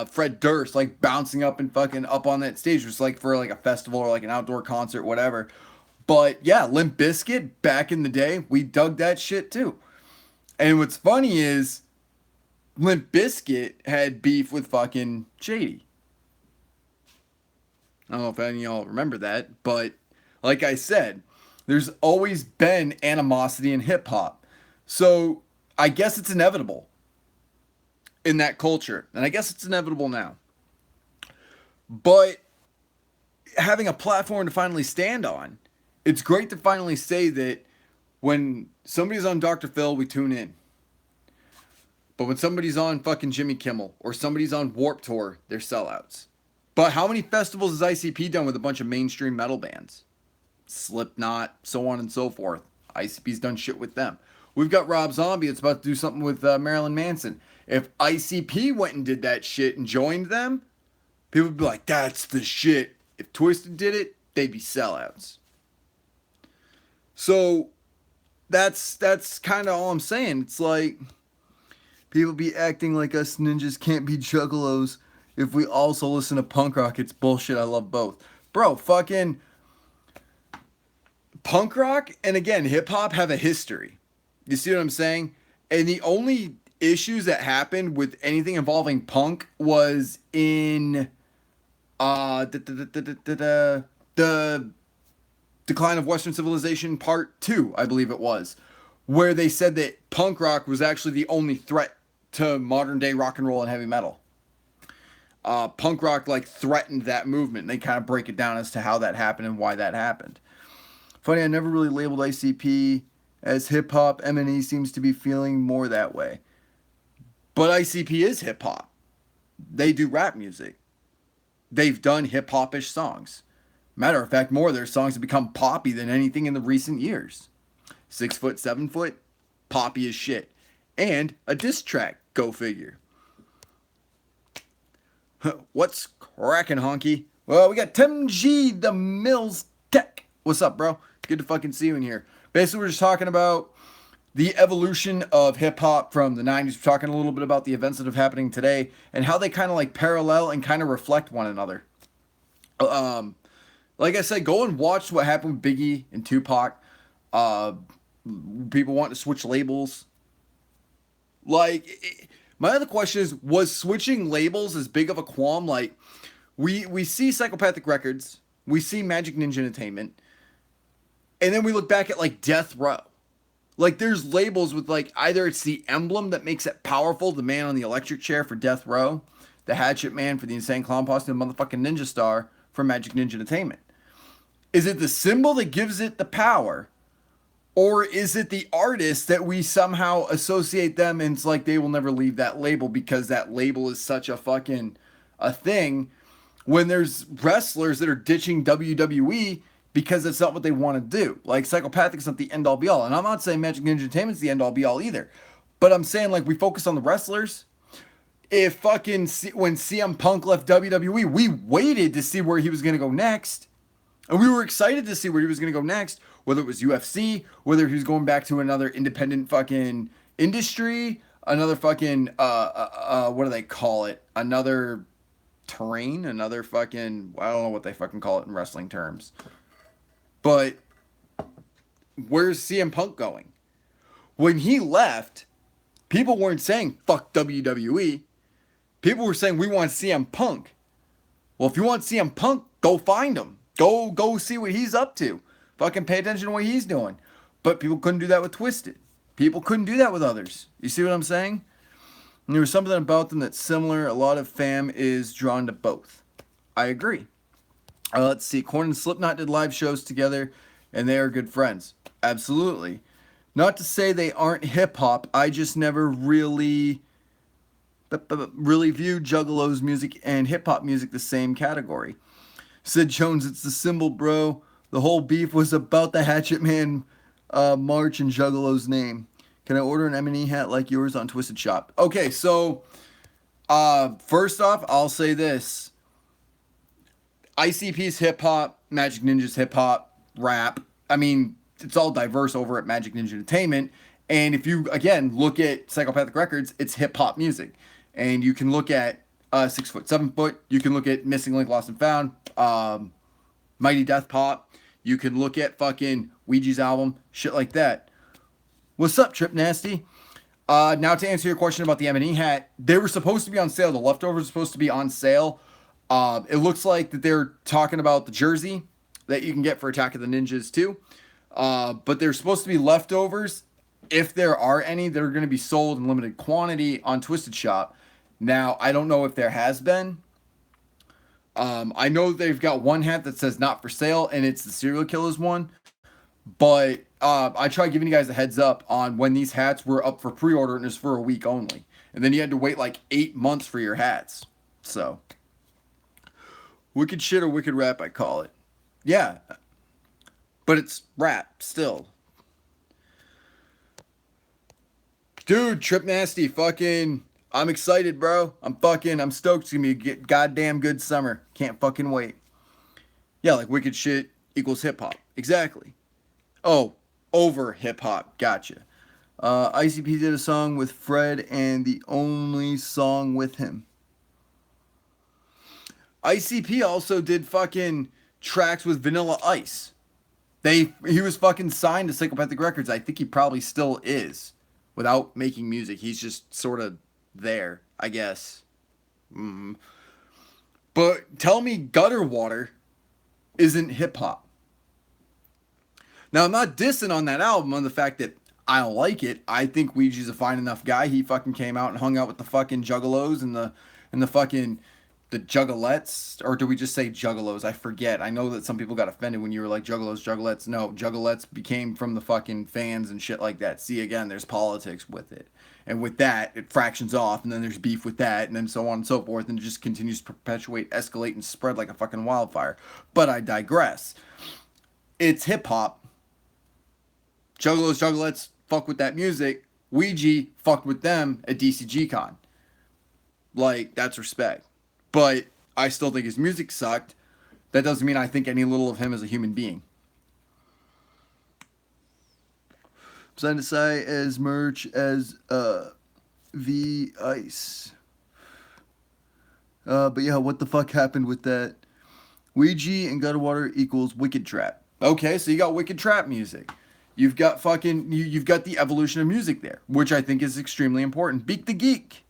Fred Durst, like bouncing up and fucking up on that stage. It was like for like a festival or like an outdoor concert, whatever. But yeah, Limp Bizkit, back in the day, we dug that shit too. And what's funny is Limp Bizkit had beef with fucking Shady. I don't know if any of y'all remember that, but like I said, there's always been animosity in hip hop. So I guess it's inevitable in that culture. And I guess it's inevitable now. But having a platform to finally stand on, it's great to finally say that when somebody's on Dr. Phil, we tune in. But when somebody's on fucking Jimmy Kimmel or somebody's on Warped Tour, they're sellouts. But how many festivals has ICP done with a bunch of mainstream metal bands? Slipknot, so on and so forth. ICP's done shit with them. We've got Rob Zombie that's about to do something with Marilyn Manson. If ICP went and did that shit and joined them, people would be like, that's the shit. If Twisted did it, they'd be sellouts. So that's kind of all I'm saying. It's like people be acting like us ninjas can't be juggalos if we also listen to punk rock. It's bullshit. I love both. Bro, fucking punk rock and again hip hop have a history. You see what I'm saying? And the only issues that happened with anything involving punk was in the Decline of Western Civilization Part 2, I believe it was, where they said that punk rock was actually the only threat to modern day rock and roll and heavy metal. Punk rock like threatened that movement. They kind of break it down as to how that happened and why that happened. Funny, I never really labeled ICP as hip hop. M&E seems to be feeling more that way. But ICP is hip hop. They do rap music. They've done hip hop-ish songs. Matter of fact, more of their songs have become poppy than anything in the recent years. 6 foot, 7 foot, poppy as shit. And a diss track, go figure. What's cracking, honky? Well, we got Tim G, the Mills Tech. What's up, bro? Good to fucking see you in here. Basically, we're just talking about the evolution of hip-hop from the 90s. We're talking a little bit about the events that are happening today and how they kind of like parallel and kind of reflect one another. Like I said, go and watch what happened with Biggie and Tupac. People want to switch labels. Like, my other question is, was switching labels as big of a qualm? Like, we see Psychopathic Records, we see Magic Ninja Entertainment, and then we look back at like Death Row. Like, there's labels with like, either it's the emblem that makes it powerful, the man on the electric chair for Death Row, the Hatchet Man for the Insane Clown Posse, and the motherfucking Ninja Star for Magic Ninja Entertainment. Is it the symbol that gives it the power? Or is it the artist that we somehow associate them and it's like they will never leave that label because that label is such a fucking a thing when there's wrestlers that are ditching WWE because it's not what they want to do. Like Psychopathic is not the end all be all. And I'm not saying Magic Ninja Entertainment is the end all be all either. But I'm saying like we focus on the wrestlers. If fucking when CM Punk left WWE, we waited to see where he was going to go next. And we were excited to see where he was going to go next, whether it was UFC, whether he was going back to another independent fucking industry, another fucking what do they call it? Another terrain, another fucking, I don't know what they fucking call it in wrestling terms. But where's CM Punk going? When he left, people weren't saying fuck WWE. People were saying we want CM Punk. Well, if you want CM Punk, go find him. Go see what he's up to. Fucking pay attention to what he's doing. But people couldn't do that with Twisted. People couldn't do that with others. You see what I'm saying? And there was something about them that's similar. A lot of fam is drawn to both. I agree. Let's see. Korn and Slipknot did live shows together, and they are good friends. Absolutely. Not to say they aren't hip-hop. I just never really viewed Juggalos music and hip-hop music the same category. Sid Jones, it's the symbol, bro. The whole beef was about the Hatchet Man march in Juggalo's name. Can I order an M&E hat like yours on Twisted Shop? Okay, so first off, I'll say this. ICP's hip-hop, Magic Ninja's hip-hop, rap. I mean, it's all diverse over at Magic Ninja Entertainment. And if you, again, look at Psychopathic Records, it's hip-hop music. And you can look at 6 Foot, 7 Foot. You can look at Missing Link, Lost and Found. Mighty Death Pop. You can look at fucking Ouija's album. Shit like that. What's up, Trip Nasty? Now to answer your question about the M&E hat. They were supposed to be on sale. The leftovers were supposed to be on sale. It looks like that they're talking about the jersey that you can get for Attack of the Ninjas too. But they're supposed to be leftovers. If there are any, they're going to be sold in limited quantity on Twisted Shop. Now, I don't know if there has been. I know they've got one hat that says not for sale, and it's the Serial Killers one. But I tried giving you guys a heads up on when these hats were up for pre-order, and it's for a week only. And then you had to wait like 8 months for your hats. So, wicked shit or wicked rap, I call it. Yeah. But it's rap, still. Dude, Trip Nasty, fucking... I'm excited, bro. I'm stoked. It's gonna be a goddamn good summer. Can't fucking wait. Yeah, like wicked shit equals hip hop. Exactly. Oh, over hip hop. Gotcha. ICP did a song with Fred and the only song with him. ICP also did fucking tracks with Vanilla Ice. He was fucking signed to Psychopathic Records. I think he probably still is. Without making music. He's just sort of there, I guess. But tell me Gutter Water isn't hip-hop. Now, I'm not dissing on that album on the fact that I don't like it. I think Ouija's a fine enough guy. He fucking came out and hung out with the fucking Juggalos and the fucking the Juggalettes, or do we just say Juggalos? I forget. I know that some people got offended when you were like Juggalos, Juggalettes. No, Juggalettes became from the fucking fans and shit like that. See, again, there's politics with it. And with that, it fractions off, and then there's beef with that, and then so on and so forth, and it just continues to perpetuate, escalate, and spread like a fucking wildfire. But I digress. It's hip-hop. Juggalos, Juggalettes, fuck with that music. Ouija fucked with them at DCG Con. Like, that's respect. But I still think his music sucked. That doesn't mean I think any little of him as a human being. Signed to Psy as merch as V Ice. But yeah, what the fuck happened with that? Ouija and Gutter Water equals Wicked Trap. Okay, so you got Wicked Trap music. You've got fucking you've got the evolution of music there, which I think is extremely important. Beak the Geek.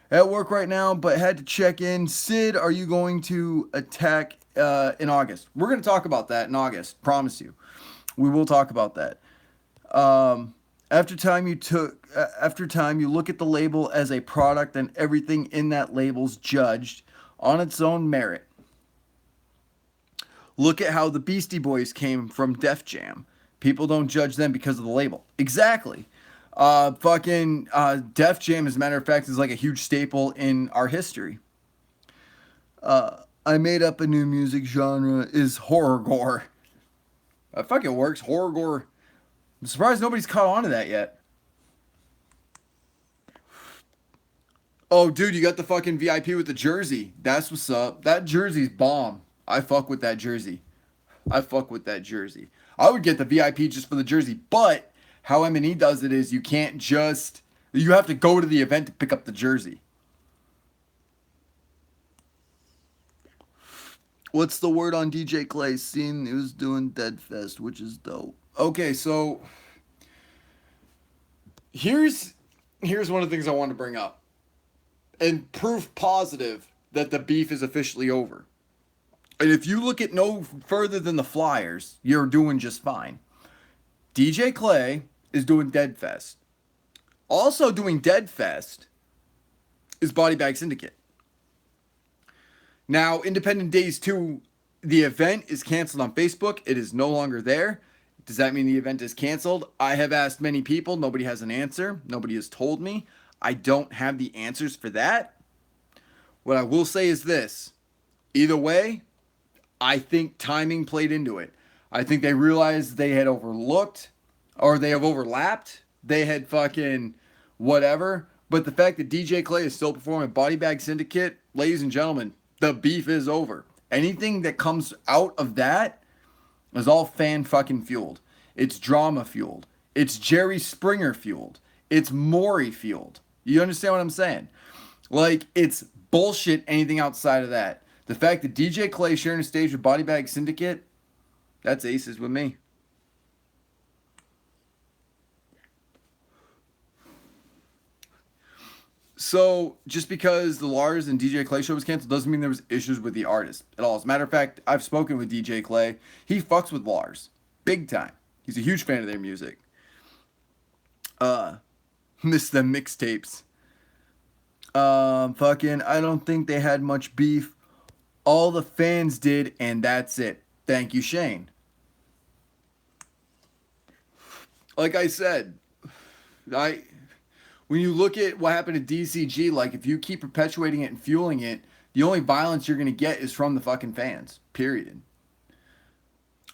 At work right now, but had to check in. Sid, are you going to attack in August? We're going to talk about that in August. Promise you. We will talk about that. After time, you look at the label as a product, and everything in that label's judged on its own merit. Look at how the Beastie Boys came from Def Jam. People don't judge them because of the label. Exactly. Def Jam, as a matter of fact, is like a huge staple in our history. I made up a new music genre is horror gore. That fucking works. Horror gore. I'm surprised nobody's caught on to that yet. Oh, dude, you got the fucking VIP with the jersey. That's what's up. That jersey's bomb. I fuck with that jersey. I fuck with that jersey. I would get the VIP just for the jersey, but how M&E does it is you have to go to the event to pick up the jersey. What's the word on DJ Clay? Seen he was doing Dead Fest, which is dope. Okay, so here's one of the things I want to bring up. And proof positive that the beef is officially over. And if you look at no further than the Flyers, you're doing just fine. DJ Clay is doing Dead Fest. Also doing Dead Fest is Body Bag Syndicate. Now, Independent Days 2, the event is canceled on Facebook. It is no longer there. Does that mean the event is canceled? I have asked many people. Nobody has an answer. Nobody has told me. I don't have the answers for that. What I will say is this. Either way, I think timing played into it. I think they realized they had overlooked or they have overlapped. They had fucking whatever. But the fact that DJ Clay is still performing Body Bag Syndicate, ladies and gentlemen, the beef is over. Anything that comes out of that is all fan fucking fueled. It's drama fueled. It's Jerry Springer fueled. It's Maury fueled. You understand what I'm saying? Like, it's bullshit anything outside of that. The fact that DJ Clay sharing a stage with Body Bag Syndicate, that's aces with me. So, just because the Lars and DJ Clay show was canceled doesn't mean there was issues with the artist at all. As a matter of fact, I've spoken with DJ Clay. He fucks with Lars. Big time. He's a huge fan of their music. Miss them mixtapes. Fucking, I don't think they had much beef. All the fans did, and that's it. Thank you, Shane. Like I said, when you look at what happened to DCG, like if you keep perpetuating it and fueling it, the only violence you're gonna get is from the fucking fans. Period.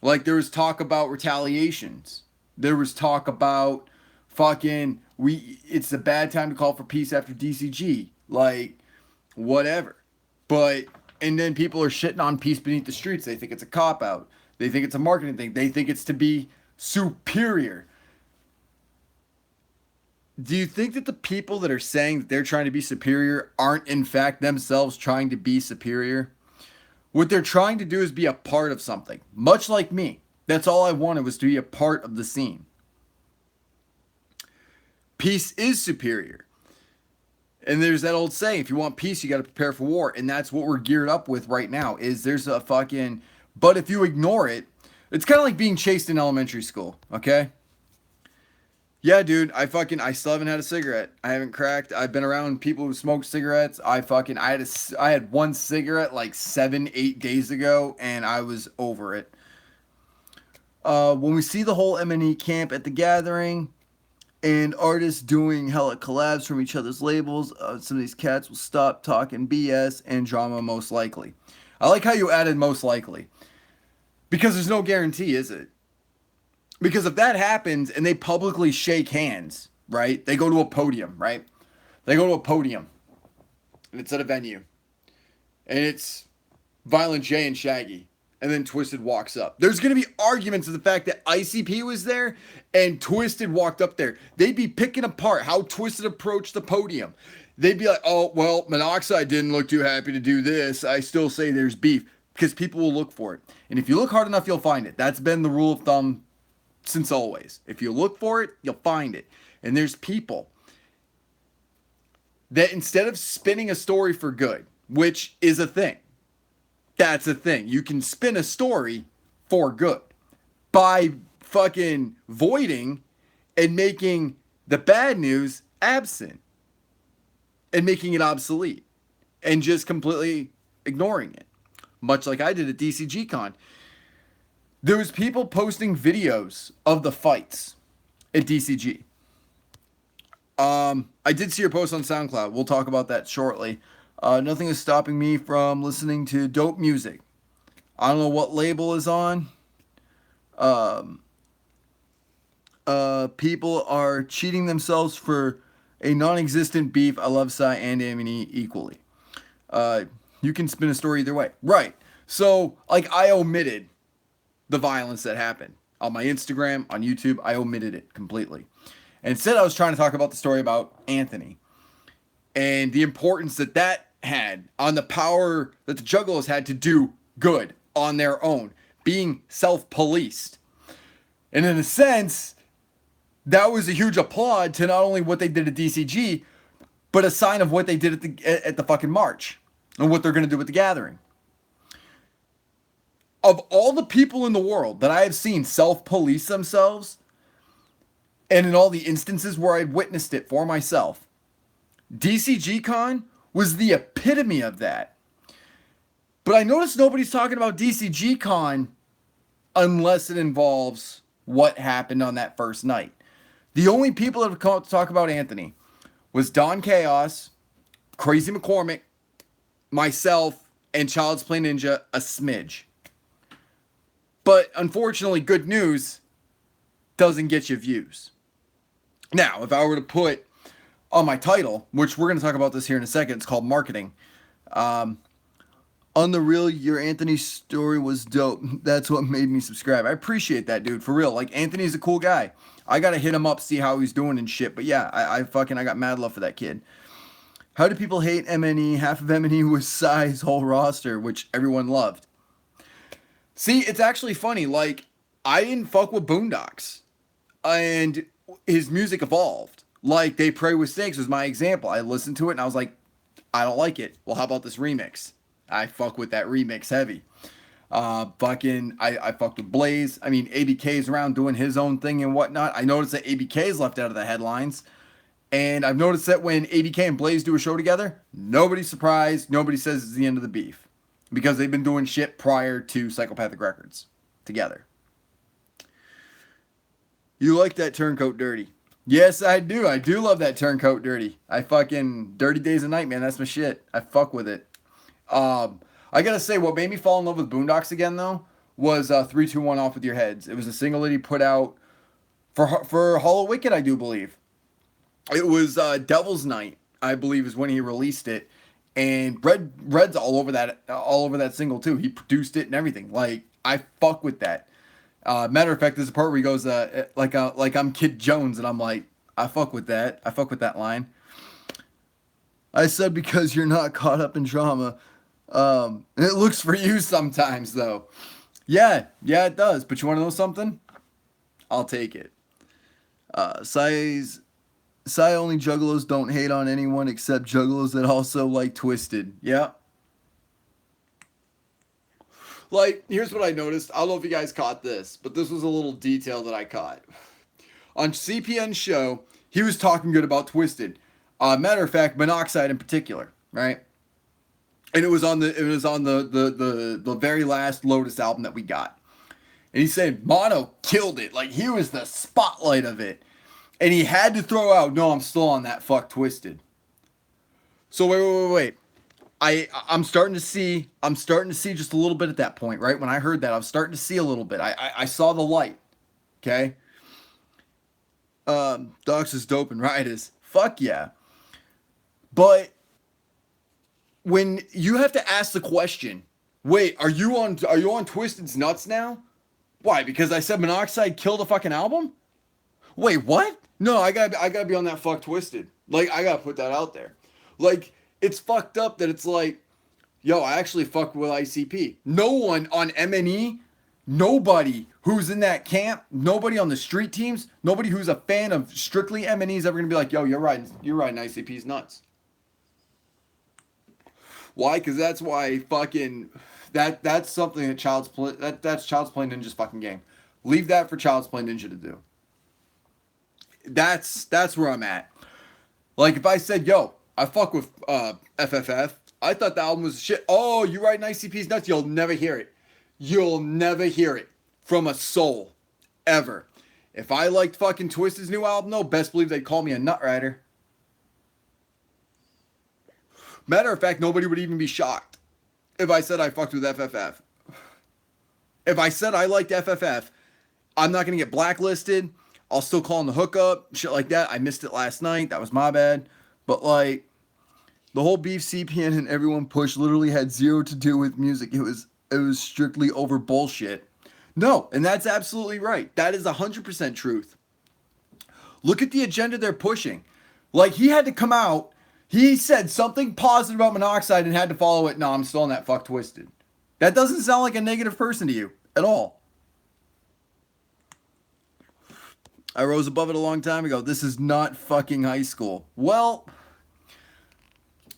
Like there was talk about retaliations. There was talk about fucking it's a bad time to call for peace after DCG. Like whatever. But and then people are shitting on Peace Beneath the Streets. They think it's a cop out. They think it's a marketing thing. They think it's to be superior. Do you think that the people that are saying that they're trying to be superior aren't in fact themselves trying to be superior? What they're trying to do is be a part of something. Much like me. That's all I wanted was to be a part of the scene. Peace is superior. And there's that old saying, if you want peace, you got to prepare for war. And that's what we're geared up with right now is there's a fucking, but if you ignore it, it's kind of like being chased in elementary school. Okay. Yeah, dude, I still haven't had a cigarette. I haven't cracked. I've been around people who smoke cigarettes. I had one cigarette like 7-8 days ago and I was over it. When we see the whole M&E camp at the gathering and artists doing hella collabs from each other's labels, some of these cats will stop talking BS and drama most likely. I like how you added most likely. Because there's no guarantee, is it? Because if that happens and they publicly shake hands, right? They go to a podium, right? They go to a podium. And it's at a venue. And it's Violent J and Shaggy. And then Twisted walks up. There's going to be arguments of the fact that ICP was there and Twisted walked up there. They'd be picking apart how Twisted approached the podium. They'd be like, oh, well, Monoxide didn't look too happy to do this. I still say there's beef. Because people will look for it. And if you look hard enough, you'll find it. That's been the rule of thumb since always. If you look for it, you'll find it. And there's people that instead of spinning a story for good, which is a thing, that's a thing. You can spin a story for good by fucking voiding and making the bad news absent and making it obsolete and just completely ignoring it. Much like I did at DCG Con. There was people posting videos of the fights at DCG. I did see your post on SoundCloud. We'll talk about that shortly. Nothing is stopping me from listening to dope music. I don't know what label is on. Um, People are cheating themselves for a non-existent beef. I love Psy and Amity equally. Uh, you can spin a story either way. Right. So, like, I omitted the violence that happened on my Instagram, on YouTube. I omitted it completely. And instead, I was trying to talk about the story about Anthony and the importance that that had on the power that the Juggalos had to do good on their own, being self-policed. And in a sense, that was a huge applaud to not only what they did at DCG, but a sign of what they did at the fucking march and what they're going to do with the gathering. Of all the people in the world that I have seen self-police themselves, and in all the instances where I'd witnessed it for myself, DCG Con was the epitome of that. But I noticed nobody's talking about DCG Con unless it involves what happened on that first night. The only people that have come up to talk about Anthony was Don Chaos, Crazy McCormick, myself, and Child's Play Ninja a smidge. But unfortunately, good news doesn't get you views. Now, if I were to put on my title, which we're going to talk about this here in a second, it's called marketing. On the real, your Anthony story was dope. That's what made me subscribe. I appreciate that, dude. For real. Like, Anthony's a cool guy. I got to hit him up, see how he's doing and shit. But yeah, I got mad love for that kid. How do people hate MNE? Half of MNE was Psy's whole roster, which everyone loved. See, it's actually funny. Like, I didn't fuck with Boondocks. And his music evolved. Like, They Pray with Snakes was my example. I listened to it and I was like, I don't like it. Well, how about this remix? I fuck with that remix heavy. I fucked with Blaze. I mean, ABK's around doing his own thing and whatnot. I noticed that ABK's left out of the headlines. And I've noticed that when ABK and Blaze do a show together, nobody's surprised. Nobody says it's the end of the beef. Because they've been doing shit prior to Psychopathic Records together. You like that Turncoat Dirty? Yes, I do. I do love that Turncoat Dirty. I fucking Dirty Days of Night, man. That's my shit. I fuck with it. I gotta say, what made me fall in love with Boondocks again, though, was 3-2-1 Off With Your Heads. It was a single that he put out for Hollow Wicked, I do believe. It was Devil's Night, I believe, is when he released it. And Red's all over that single too. He produced it and everything. Like, I fuck with that. Matter of fact, there's a part where he goes like I'm Kid Jones, and I'm like, I fuck with that. I fuck with that line. I said because you're not caught up in drama. And it looks for you sometimes though. Yeah, it does. But you want to know something? I'll take it. Psy only Juggalos don't hate on anyone except Juggalos that also like Twisted. Yeah. Like, here's what I noticed. I don't know if you guys caught this, but this was a little detail that I caught. On CPN's show, he was talking good about Twisted. Matter of fact, Monoxide in particular, right? And it was on the very last Lotus album that we got. And he said Mono killed it. Like, he was the spotlight of it. And he had to throw out, no, I'm still on that fuck Twisted. So wait. I'm starting to see just a little bit at that point, right? When I heard that, I was starting to see a little bit. I saw the light. Okay. Docs is dope and riotous. Fuck yeah. But when you have to ask the question, wait, are you on Twisted's nuts now? Why? Because I said Monoxide killed a fucking album? Wait, what? No, I gotta be on that fuck Twisted. Like, I gotta put that out there. Like, it's fucked up that it's like, yo, I actually fuck with ICP. No one on MNE, nobody who's in that camp, nobody on the street teams, nobody who's a fan of strictly MNE is ever gonna be like, yo, you're riding ICP's nuts. Why? Because that's why fucking that's something that that's Child's Play Ninja's fucking game. Leave that for Child's Play Ninja to do. That's where I'm at. Like, if I said, yo, I fuck with FFF, I thought the album was shit. Oh, you riding ICP's nuts? You'll never hear it. You'll never hear it from a soul. Ever. If I liked fucking Twisted's new album, though, best believe they'd call me a nut rider. Matter of fact, nobody would even be shocked if I said I fucked with FFF. If I said I liked FFF, I'm not going to get blacklisted. I'll still call in the hookup, shit like that. I missed it last night. That was my bad. But like, the whole Beef CPN and everyone push literally had zero to do with music. It was strictly over bullshit. No, and that's absolutely right. That is 100% truth. Look at the agenda they're pushing. Like, he had to come out. He said something positive about Monoxide and had to follow it. No, I'm still on that fuck twisted. That doesn't sound like a negative person to you at all. I rose above it a long time ago. This is not fucking high school. Well,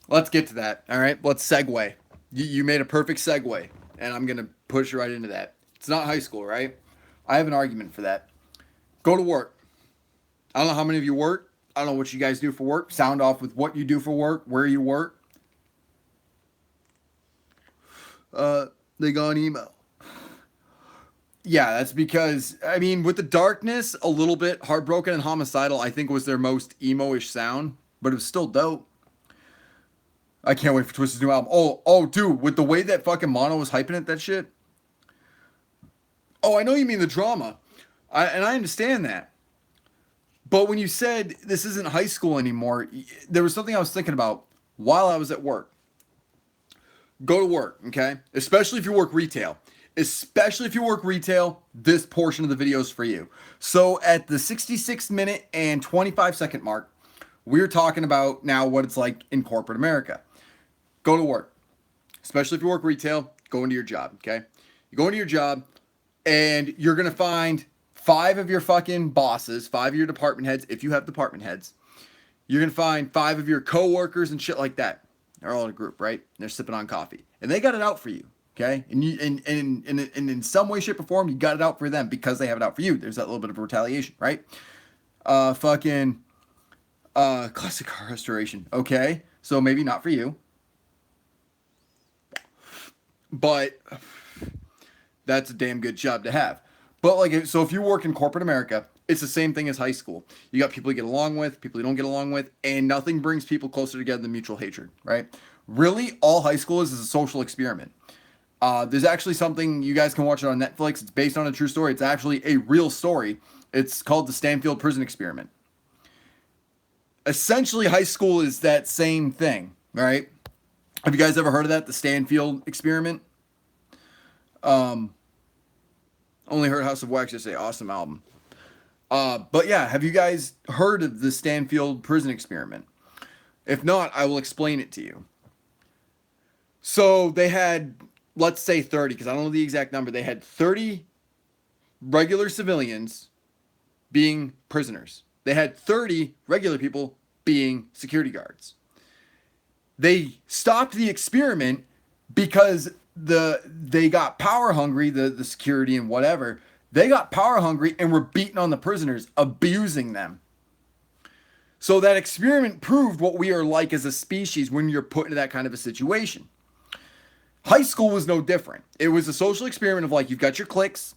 let's get to that. All right, let's segue. You made a perfect segue, and I'm going to push right into that. It's not high school, right? I have an argument for that. Go to work. I don't know how many of you work. I don't know what you guys do for work. Sound off with what you do for work, where you work. They got an email. Yeah, that's because, I mean, with the darkness, a little bit, Heartbroken and Homicidal, I think was their most emo-ish sound, but it was still dope. I can't wait for Twisted's new album. Oh, dude, with the way that fucking Mono was hyping it, that shit. Oh, I know you mean the drama. And I understand that. But when you said this isn't high school anymore, there was something I was thinking about while I was at work. Go to work, okay? Especially if you work retail. Especially if you work retail, this portion of the video is for you. So at the 66 minute and 25 second mark, we're talking about now what it's like in corporate America. Go to work. Especially if you work retail, go into your job, okay? You go into your job and you're going to find 5 of your fucking bosses, 5 of your department heads, if you have department heads. You're going to find 5 of your coworkers and shit like that. They're all in a group, right? And they're sipping on coffee. And they got it out for you. Okay, and in some way, shape, or form, you got it out for them because they have it out for you. There's that little bit of retaliation, right? Classic car restoration. Okay, so maybe not for you, but that's a damn good job to have. But like, so if you work in corporate America, it's the same thing as high school. You got people you get along with, people you don't get along with, and nothing brings people closer together than mutual hatred, right? Really, all high school is a social experiment. There's actually something, you guys can watch it on Netflix. It's based on a true story. It's actually a real story. It's called the Stanfield Prison Experiment. Essentially, high school is that same thing, right? Have you guys ever heard of that? The Stanfield Experiment? Only heard House of Wax yesterday. Awesome album. But yeah, have you guys heard of the Stanfield Prison Experiment? If not, I will explain it to you. So they had, let's say 30, because I don't know the exact number. They had 30 regular civilians being prisoners. They had 30 regular people being security guards. They stopped the experiment because they got power hungry, the security and whatever. They got power hungry and were beating on the prisoners, abusing them. So that experiment proved what we are like as a species when you're put into that kind of a situation. High school was no different. It was a social experiment of like, you've got your cliques.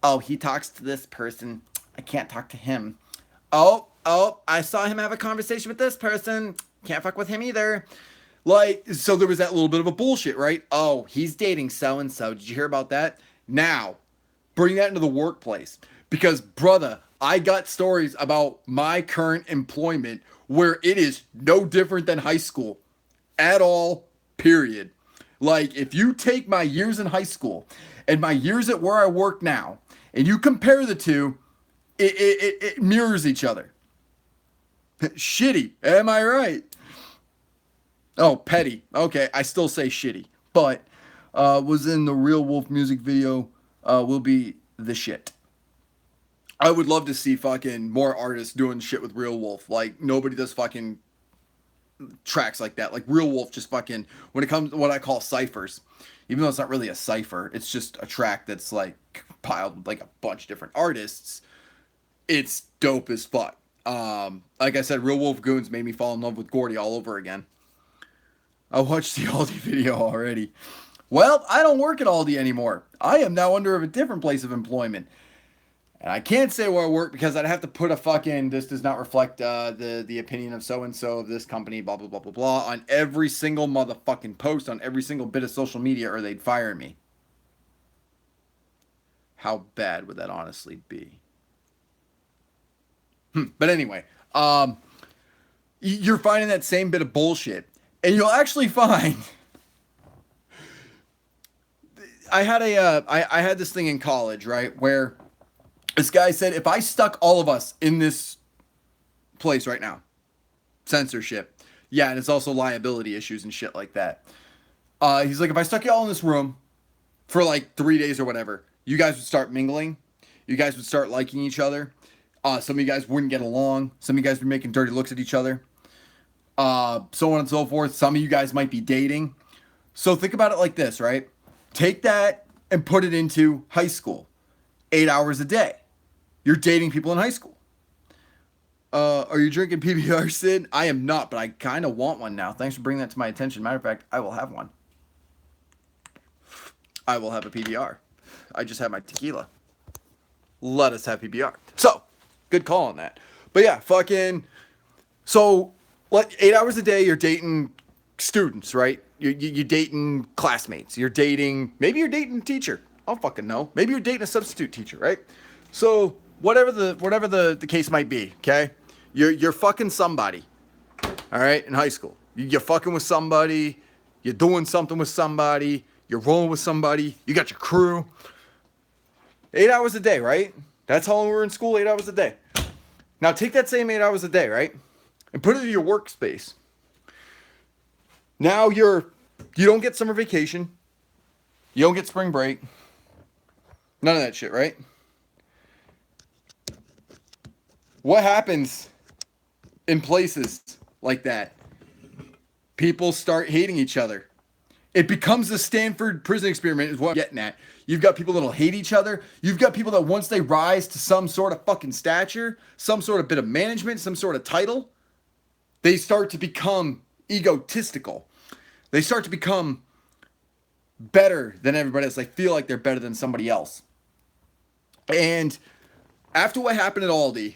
Oh, he talks to this person. I can't talk to him. Oh, I saw him have a conversation with this person. Can't fuck with him either. Like, so there was that little bit of a bullshit, right? Oh, he's dating so-and-so. Did you hear about that? Now, bring that into the workplace. Because, brother, I got stories about my current employment where it is no different than high school. At all, period. Like, if you take my years in high school and my years at where I work now, and you compare the two, it mirrors each other. Shitty, am I right? Oh, petty. Okay, I still say shitty. But was in the Real Wolf music video, will be the shit. I would love to see fucking more artists doing shit with Real Wolf. Like, nobody does fucking tracks like that. Like, Real Wolf just fucking, when it comes to what I call ciphers, even though it's not really a cipher, it's just a track that's like compiled with like a bunch of different artists. It's dope as fuck. Like I said, Real Wolf Goons made me fall in love with Gordy all over again. I watched the Aldi video already. Well, I don't work at Aldi anymore. I am now under a different place of employment. And I can't say where I work because I'd have to put a fucking, this does not reflect the opinion of so-and-so of this company, blah, blah, blah, blah, blah, on every single motherfucking post on every single bit of social media, or they'd fire me. How bad would that honestly be? But anyway, you're finding that same bit of bullshit. And you'll actually find... I had this thing in college, right, where this guy said, if I stuck all of us in this place right now, censorship, yeah, and it's also liability issues and shit like that. He's like, if I stuck you all in this room for like 3 days or whatever, you guys would start mingling. You guys would start liking each other. Some of you guys wouldn't get along. Some of you guys would be making dirty looks at each other. So on and so forth. Some of you guys might be dating. So think about it like this, right? Take that and put it into high school. 8 hours a day. You're dating people in high school. Are you drinking PBR, Sid? I am not, but I kind of want one now. Thanks for bringing that to my attention. Matter of fact, I will have one. I will have a PBR. I just had my tequila. Let us have PBR. So, good call on that. But yeah, fucking... So, 8 hours a day, you're dating students, right? You're dating classmates. Maybe you're dating a teacher. I don't fucking know. Maybe you're dating a substitute teacher, right? So whatever the case might be, okay? You're fucking somebody, all right? In high school, you're fucking with somebody. You're doing something with somebody. You're rolling with somebody. You got your crew. 8 hours a day, right? That's how long we were in school. 8 hours a day. Now take that same 8 hours a day, right, and put it in your workspace. Now you don't get summer vacation. You don't get spring break. None of that shit, right? What happens in places like that? People start hating each other. It becomes the Stanford prison experiment is what I'm getting at. You've got people that'll hate each other. You've got people that once they rise to some sort of fucking stature, some sort of bit of management, some sort of title, they start to become egotistical. They start to become better than everybody else. They feel like they're better than somebody else. And after what happened at Aldi,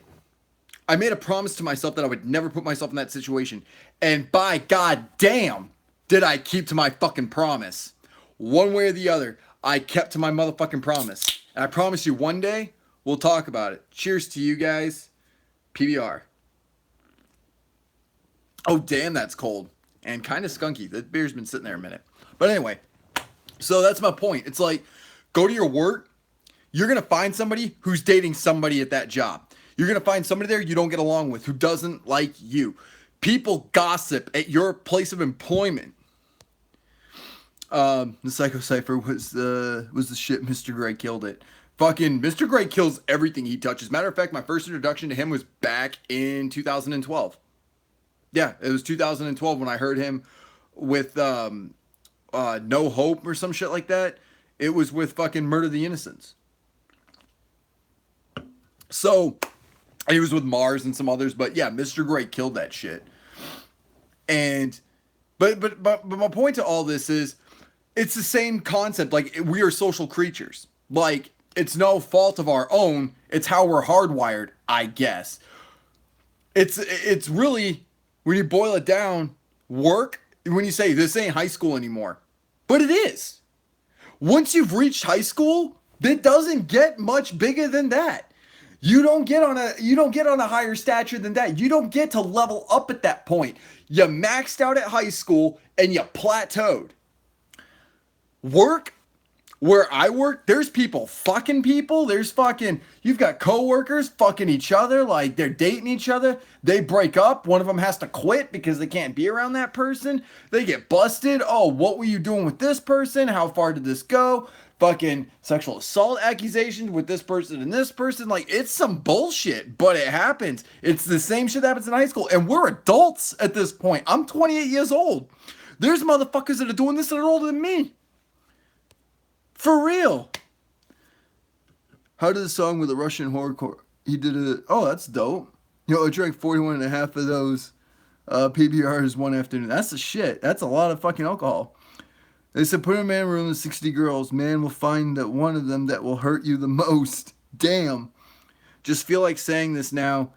I made a promise to myself that I would never put myself in that situation. And by God damn, did I keep to my fucking promise. One way or the other, I kept to my motherfucking promise. And I promise you one day, we'll talk about it. Cheers to you guys. PBR. Oh, damn, that's cold. And kind of skunky. The beer's been sitting there a minute. But anyway, so that's my point. It's like, go to your work. You're going to find somebody who's dating somebody at that job. You're going to find somebody there you don't get along with, who doesn't like you. People gossip at your place of employment. The Psycho Cypher was the shit. Mr. Gray killed it. Fucking Mr. Gray kills everything he touches. Matter of fact, my first introduction to him was back in 2012. Yeah, it was 2012 when I heard him with No Hope or some shit like that. It was with fucking Murder the Innocents. So, he was with Mars and some others, but yeah, Mr. Gray killed that shit. And, but my point to all this is, it's the same concept. Like, we are social creatures. Like, it's no fault of our own. It's how we're hardwired, I guess. It's really, when you boil it down, work, when you say this ain't high school anymore. But it is. Once you've reached high school, it doesn't get much bigger than that. You don't get on a higher stature than that. You don't get to level up at that point. You maxed out at high school and you plateaued. Work, where I work, there's people fucking people. You've got coworkers fucking each other, like they're dating each other. They break up. One of them has to quit because they can't be around that person. They get busted. Oh, what were you doing with this person? How far did this go? Fucking sexual assault accusations with this person and this person. Like, it's some bullshit, but it happens. It's the same shit that happens in high school. And we're adults at this point. I'm 28 years old. There's motherfuckers that are doing this that are older than me. For real. How did the song with the Russian hardcore? He did it. Oh, that's dope. Yo, I drank 41 and a half of those PBRs one afternoon. That's the shit. That's a lot of fucking alcohol. They said, put a man room with 60 girls. Man will find that one of them that will hurt you the most. Damn. Just feel like saying this now.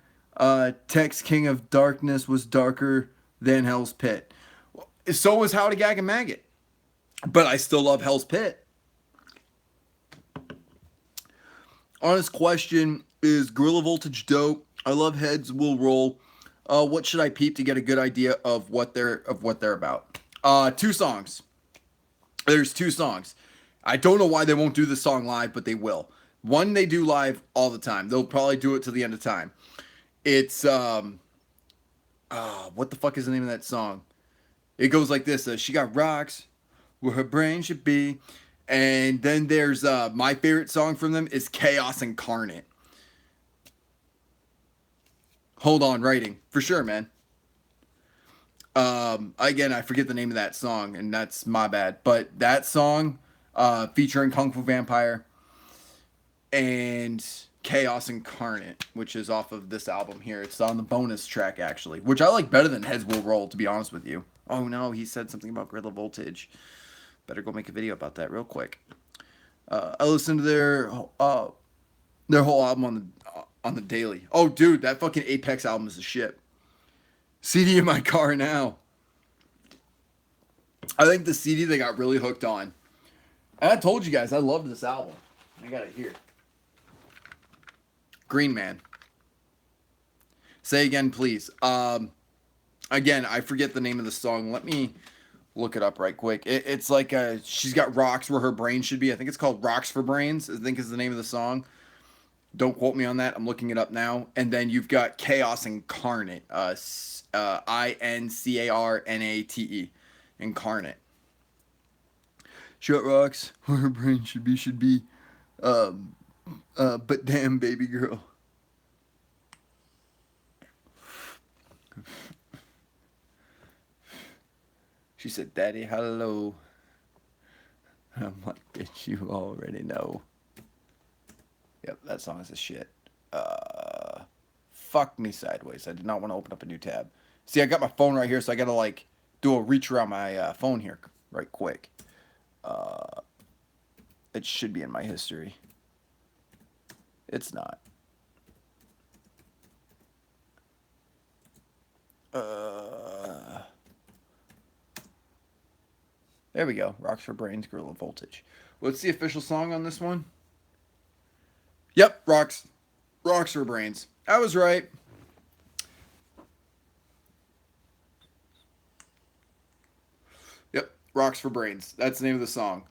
Tex King of Darkness was darker than Hell's Pit. So was How to Gag a Maggot. But I still love Hell's Pit. Honest question, is Gorilla Voltage dope? I love Heads Will Roll. What should I peep to get a good idea of what they're about? 2 songs. There's 2 songs. I don't know why they won't do this song live, but they will. One they do live all the time. They'll probably do it to the end of time. It's what the fuck is the name of that song? It goes like this: she got rocks where her brain should be. And then there's my favorite song from them is Chaos Incarnate. Hold on, writing for sure, man. Again, I forget the name of that song, and that's my bad. But that song, featuring Kung Fu Vampire and Chaos Incarnate, which is off of this album here. It's on the bonus track, actually, which I like better than Heads Will Roll, to be honest with you. Oh no, he said something about Gorilla Voltage. Better go make a video about that real quick. I listened to their whole album on the daily. Oh, dude, that fucking Apex album is a shit. CD in my car now. I think the CD they got really hooked on. And I told you guys I love this album. I got it here. Green Man. Say again, please. Again, I forget the name of the song. Let me look it up right quick. It's like she's got rocks where her brain should be. I think it's called Rocks for Brains, I think is the name of the song. Don't quote me on that. I'm looking it up now. And then you've got Chaos Incarnate. Incarnate. Incarnate. Shut rocks where her brain should be. But damn, baby girl. She said, Daddy, hello. I'm like, bitch, you already know. Yep, that song is a shit. Fuck me sideways. I did not want to open up a new tab. See, I got my phone right here, so I gotta, like, do a reach around my phone here right quick. It should be in my history. It's not. There we go. Rocks for Brains, Gorilla Voltage. What's the official song on this one? Yep, Rocks for Brains. I was right. Yep, Rocks for Brains. That's the name of the song.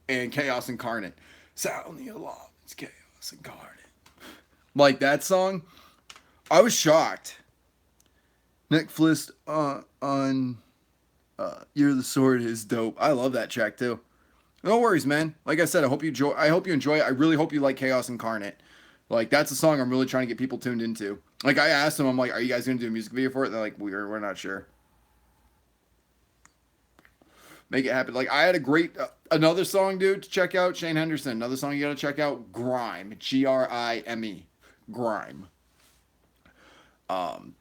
And Chaos Incarnate. Sound the alarm. It's Chaos Incarnate. Like that song, I was shocked. Nick Flist on You're the Sword is dope. I love that track too. No worries, man. Like I said, I hope you enjoy it. I really hope you like Chaos Incarnate. Like, that's a song I'm really trying to get people tuned into. Like, I asked them, I'm like, are you guys going to do a music video for it? They're like, we're not sure. Make it happen. Like, I had a great, another song, dude, to check out, Shane Henderson. Another song you got to check out, Grime. Grime. Grime.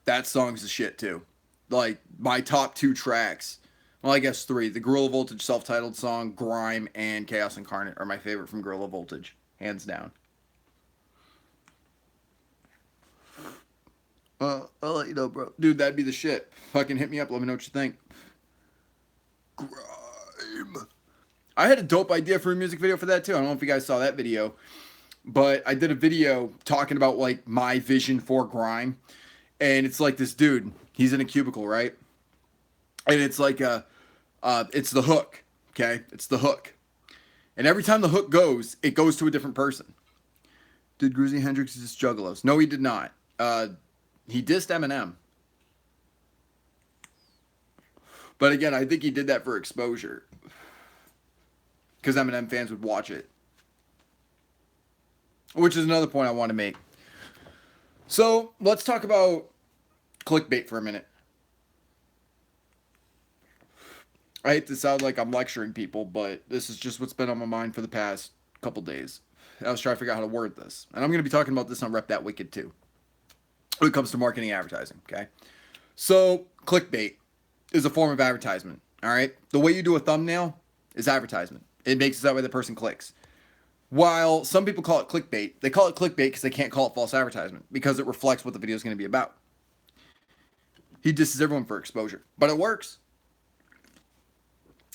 That song's the shit, too. Like, my top 2 tracks. Well, I guess 3. The Gorilla Voltage self-titled song, Grime, and Chaos Incarnate are my favorite from Gorilla Voltage. Hands down. I'll let you know, bro. Dude, that'd be the shit. Fucking hit me up. Let me know what you think. Grime. I had a dope idea for a music video for that, too. I don't know if you guys saw that video. But I did a video talking about, like, my vision for grime. And it's like this dude. He's in a cubicle, right? And it's like it's the hook. Okay? It's the hook. And every time the hook goes, it goes to a different person. Did Grizzly Hendrix diss Juggalos? No, he did not. He dissed Eminem. But again, I think he did that for exposure. Because Eminem fans would watch it. Which is another point I want to make. So, let's talk about clickbait for a minute. I hate to sound like I'm lecturing people, but this is just what's been on my mind for the past couple days. I was trying to figure out how to word this. And I'm going to be talking about this on Rep That Wicked too. When it comes to marketing and advertising, okay? So, clickbait is a form of advertisement, all right? The way you do a thumbnail is advertisement. It makes it that way the person clicks. While some people call it clickbait, they call it clickbait because they can't call it false advertisement because it reflects what the video is going to be about. He disses everyone for exposure, but it works.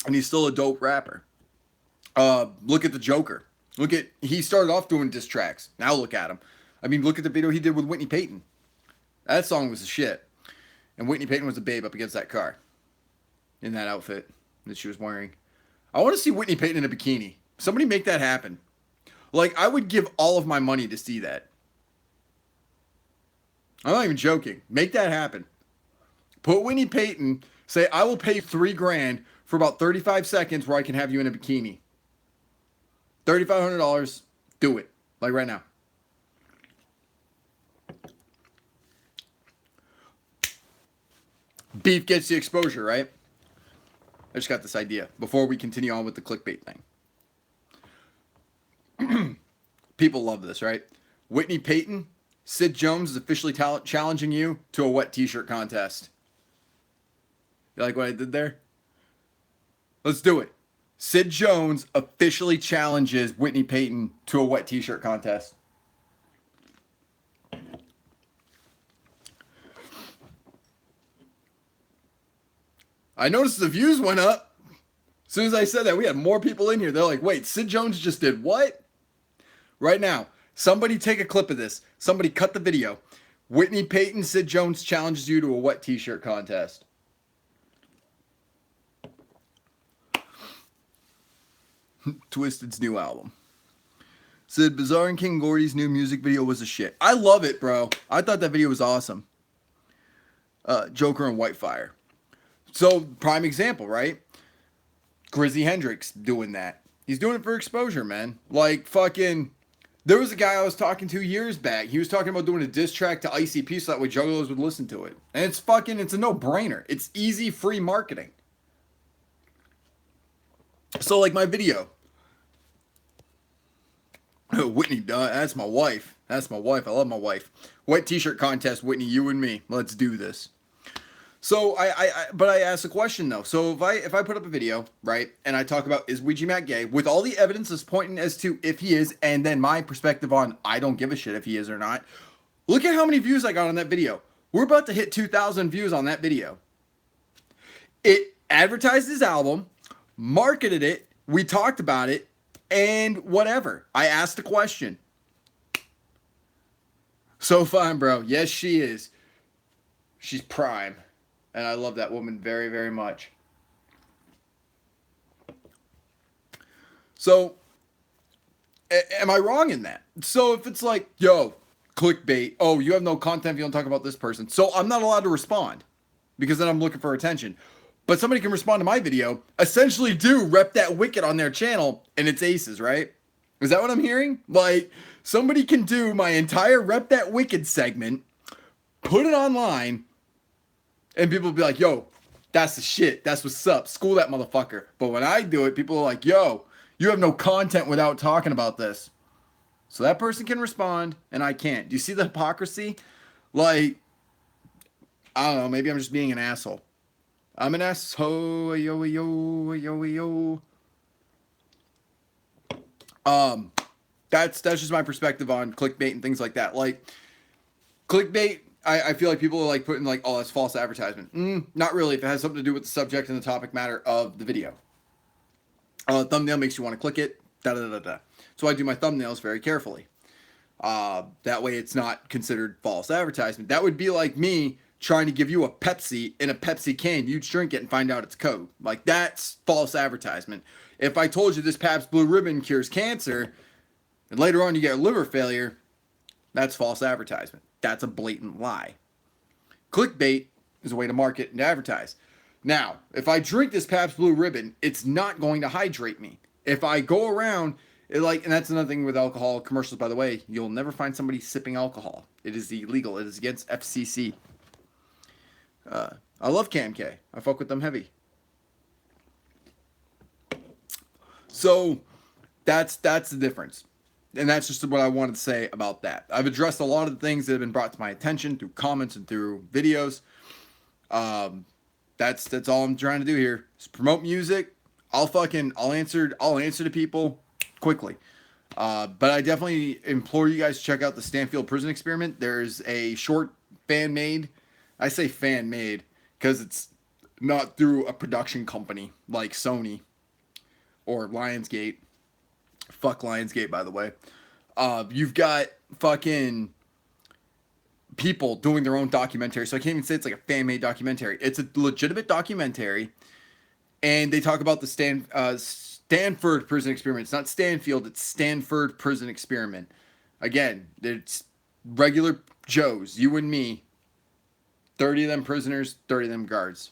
And he's still a dope rapper. Look at the Joker. He started off doing diss tracks. Now look at him. I mean, look at the video he did with Whitney Peyton. That song was a shit. And Whitney Peyton was a babe up against that car. In that outfit that she was wearing. I want to see Whitney Peyton in a bikini. Somebody make that happen. Like, I would give all of my money to see that. I'm not even joking. Make that happen. Put Whitney Peyton, say, I will pay $3,000 for about 35 seconds where I can have you in a bikini. $3,500. Do it. Like right now. Beef gets the exposure, right? I just got this idea before we continue on with the clickbait thing. People love this, right? Whitney Peyton, Sid Jones is officially challenging you to a wet t-shirt contest. You like what I did there? Let's do it. Sid Jones officially challenges Whitney Peyton to a wet t-shirt contest. I noticed the views went up. As soon as I said that, we had more people in here. They're like, wait, Sid Jones just did what? Right now, somebody take a clip of this. Somebody cut the video. Whitney Peyton, Sid Jones challenges you to a wet t-shirt contest. Twisted's new album. Sid, Bizarre and King Gordy's new music video was a shit. I love it, bro. I thought that video was awesome. Joker and Whitefire. So, prime example, right? Grizzy Hendrix doing that. He's doing it for exposure, man. Like, fucking... There was a guy I was talking to years back. He was talking about doing a diss track to ICP so that way juggalos would listen to it. And it's a no-brainer. It's easy, free marketing. So, like, my video. Whitney, that's my wife. That's my wife. I love my wife. Wet t-shirt contest, Whitney, you and me. Let's do this. So but I asked a question though. So if I put up a video, right, and I talk about is Ouija Matt gay with all the evidence that's pointing as to if he is, and then my perspective on I don't give a shit if he is or not. Look at how many views I got on that video. We're about to hit 2,000 views on that video. It advertised his album, marketed it, we talked about it, and whatever. I asked a question. So fine, bro. Yes, she is. She's prime. And I love that woman very, very much. So, am I wrong in that? So if it's like, yo, clickbait, oh, you have no content if you don't talk about this person. So I'm not allowed to respond because then I'm looking for attention. But somebody can respond to my video, essentially do rep that wicked on their channel, and it's aces, right? Is that what I'm hearing? Like, somebody can do my entire rep that wicked segment, put it online, and people will be like, yo, that's the shit. That's what's up. School that motherfucker. But when I do it, people are like, yo, you have no content without talking about this. So that person can respond, and I can't. Do you see the hypocrisy? Like, I don't know. Maybe I'm just being an asshole. I'm an asshole. Yo, yo, yo, yo. That's just my perspective on clickbait and things like that. Like, clickbait, I feel like people are like putting like, oh, that's false advertisement. Not really if it has something to do with the subject and the topic matter of the video. Thumbnail makes you want to click it. So I do my thumbnails very carefully. That way it's not considered false advertisement. That would be like me trying to give you a Pepsi in a Pepsi can. You'd drink it and find out it's Coke. Like, that's false advertisement. If I told you this Pabst Blue Ribbon cures cancer, and later on you get liver failure, that's false advertisement. That's a blatant lie. Clickbait is a way to market and advertise. Now, if I drink this Pabst Blue Ribbon, it's not going to hydrate me. If I go around, and that's another thing with alcohol commercials, by the way, you'll never find somebody sipping alcohol. It is illegal. It is against FCC. I love CanK. I fuck with them heavy. So that's the difference. And that's just what I wanted to say about that. I've addressed a lot of the things that have been brought to my attention through comments and through videos. That's all I'm trying to do here. Is promote music. I'll answer to people quickly. But I definitely implore you guys to check out the Stanfield Prison Experiment. There's a short fan made. I say fan made because it's not through a production company like Sony or Lionsgate. Fuck Lionsgate, by the way. You've got fucking people doing their own documentary. So I can't even say it's like a fan made documentary. It's a legitimate documentary. And they talk about the Stanford Prison Experiment. It's not Stanfield, it's Stanford Prison Experiment. Again, it's regular Joes, you and me. 30 of them prisoners, 30 of them guards.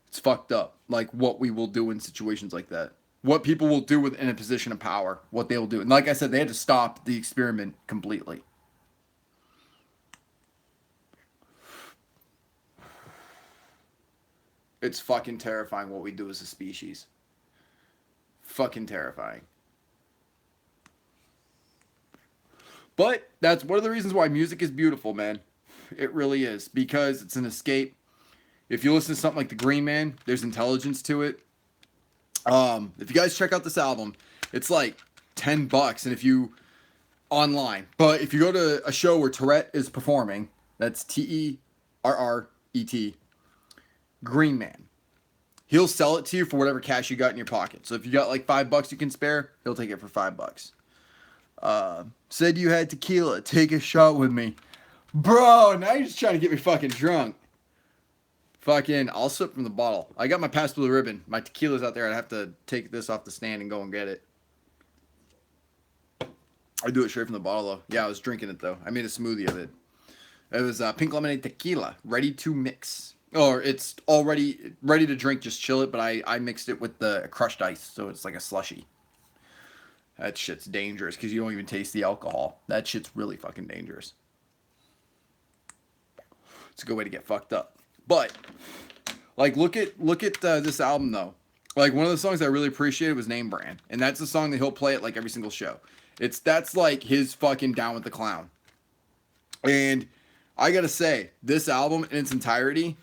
It's fucked up. Like what we will do in situations like that. What people will do in a position of power. What they will do. And like I said, they had to stop the experiment completely. It's fucking terrifying what we do as a species. Fucking terrifying. But that's one of the reasons why music is beautiful, man. It really is. Because it's an escape. If you listen to something like The Green Man, there's intelligence to it. If you guys check out this album, it's like $10, and if you online, but if you go to a show where Tourette is performing, that's Terret, Green Man. He'll sell it to you for whatever cash you got in your pocket. So if you got like $5 you can spare, he'll take it for $5. Said you had tequila. Take a shot with me, bro. Now you're just trying to get me fucking drunk. Fucking, I'll sip from the bottle. I got my pass blue ribbon. My tequila's out there. I'd have to take this off the stand and go and get it. I do it straight from the bottle, though. Yeah, I was drinking it, though. I made a smoothie of it. It was pink lemonade tequila, ready to mix. Or it's already ready to drink, just chill it, but I mixed it with the crushed ice, so it's like a slushy. That shit's dangerous, because you don't even taste the alcohol. That shit's really fucking dangerous. It's a good way to get fucked up. But, like, look at this album, though. Like, one of the songs I really appreciated was Name Brand. And that's a song that he'll play at, like, every single show. That's, like, his fucking Down with the Clown. And I gotta say, this album in its entirety,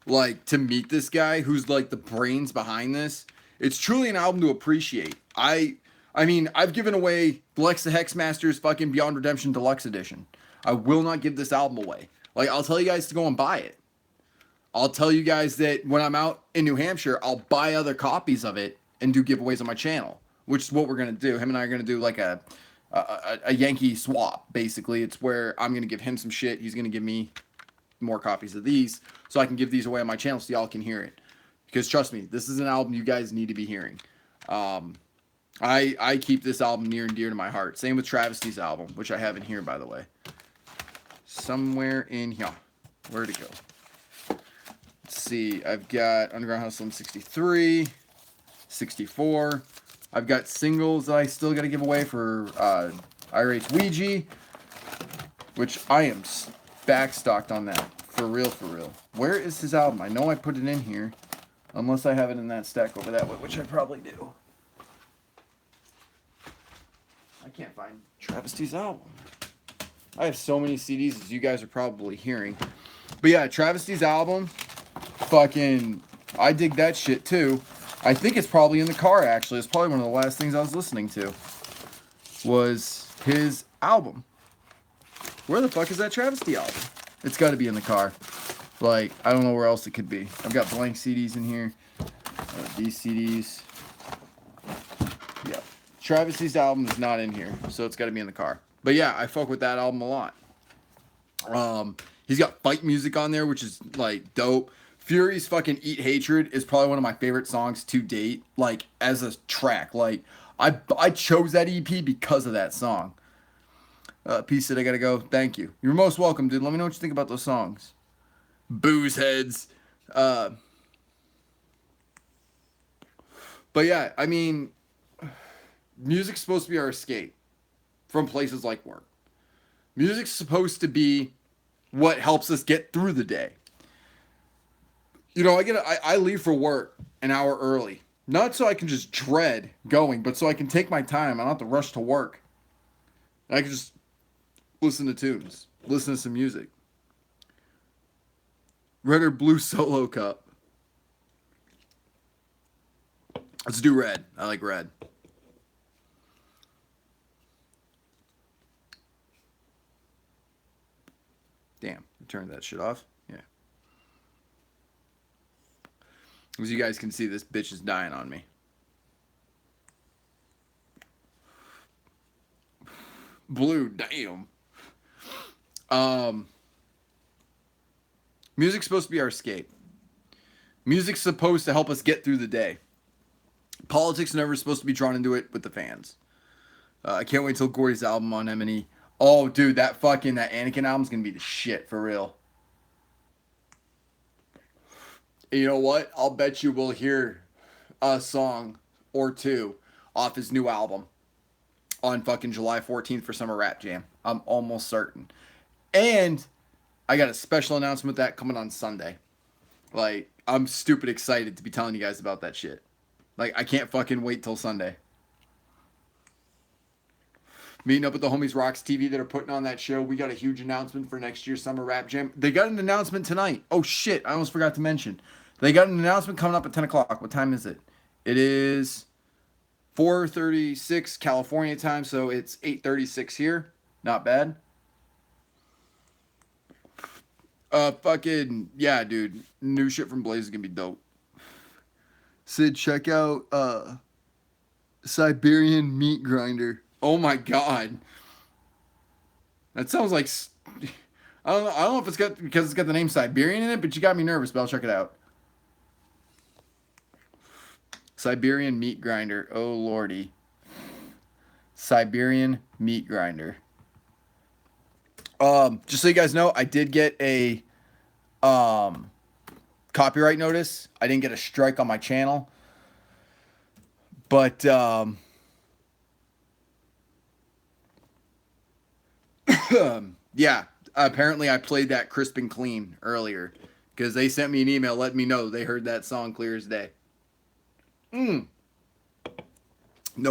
like, to meet this guy who's, like, the brains behind this, it's truly an album to appreciate. I mean, I've given away Lex the Hexmaster's fucking Beyond Redemption Deluxe Edition. I will not give this album away. Like, I'll tell you guys to go and buy it. I'll tell you guys that when I'm out in New Hampshire, I'll buy other copies of it and do giveaways on my channel, which is what we're going to do. Him and I are going to do like a Yankee swap, basically. It's where I'm going to give him some shit. He's going to give me more copies of these so I can give these away on my channel so y'all can hear it. Because trust me, this is an album you guys need to be hearing. I keep this album near and dear to my heart. Same with Travesties album, which I have in here, by the way. Somewhere in here. Where'd it go? Let's see, I've got Underground Hustle 63, 64. I've got singles that I still got to give away for IRH Ouija, which I am backstocked on that. For real, for real. Where is his album? I know I put it in here, unless I have it in that stack over that way, which I probably do. I can't find Travesties album. I have so many CDs, as you guys are probably hearing. But yeah, Travesties album. Fucking, I dig that shit too. I think it's probably in the car, actually. It's probably one of the last things I was listening to. Was his album. Where the fuck is that Travesty album? It's got to be in the car. Like, I don't know where else it could be. I've got blank CDs in here. These CDs. Yeah. Travesty's album is not in here, so it's got to be in the car. But yeah, I fuck with that album a lot. He's got fight music on there, which is, like, dope. Fury's fucking Eat Hatred is probably one of my favorite songs to date, like, as a track. Like, I chose that EP because of that song. Peace it, I gotta go. Thank you. You're most welcome, dude. Let me know what you think about those songs. Booze heads. But yeah, I mean, music's supposed to be our escape from places like work. Music's supposed to be what helps us get through the day. You know, I leave for work an hour early. Not so I can just dread going, but so I can take my time. I don't have to rush to work. I can just listen to tunes. Listen to some music. Red or blue Solo Cup. Let's do red. I like red. Turn that shit off. Yeah. As you guys can see, this bitch is dying on me. Blue, damn. Music's supposed to be our escape. Music's supposed to help us get through the day. Politics never supposed to be drawn into it with the fans. I can't wait till Gordy's album on M&E. Oh, dude, that Anakin album's gonna be the shit, for real. You know what? I'll bet you we'll hear a song or two off his new album on fucking July 14th for Summer Rap Jam. I'm almost certain. And I got a special announcement with that coming on Sunday. Like, I'm stupid excited to be telling you guys about that shit. Like, I can't fucking wait till Sunday. Meeting up with the homies Rocks TV that are putting on that show. We got a huge announcement for next year's Summer Rap Jam. They got an announcement tonight. Oh, shit. I almost forgot to mention. They got an announcement coming up at 10 o'clock. What time is it? It is 4:36 California time, so it's 8:36 here. Not bad. Fucking, yeah, dude. New shit from Blaze is gonna be dope. Sid, check out, Siberian Meat Grinder. Oh my god. That sounds like, I don't know if it's got, because it's got the name Siberian in it, but you got me nervous, but I'll check it out. Siberian Meat Grinder. Oh lordy. Siberian Meat Grinder. Just so you guys know, I did get a copyright notice. I didn't get a strike on my channel. But yeah, apparently I played that crisp and clean earlier because they sent me an email letting me know they heard that song clear as day. No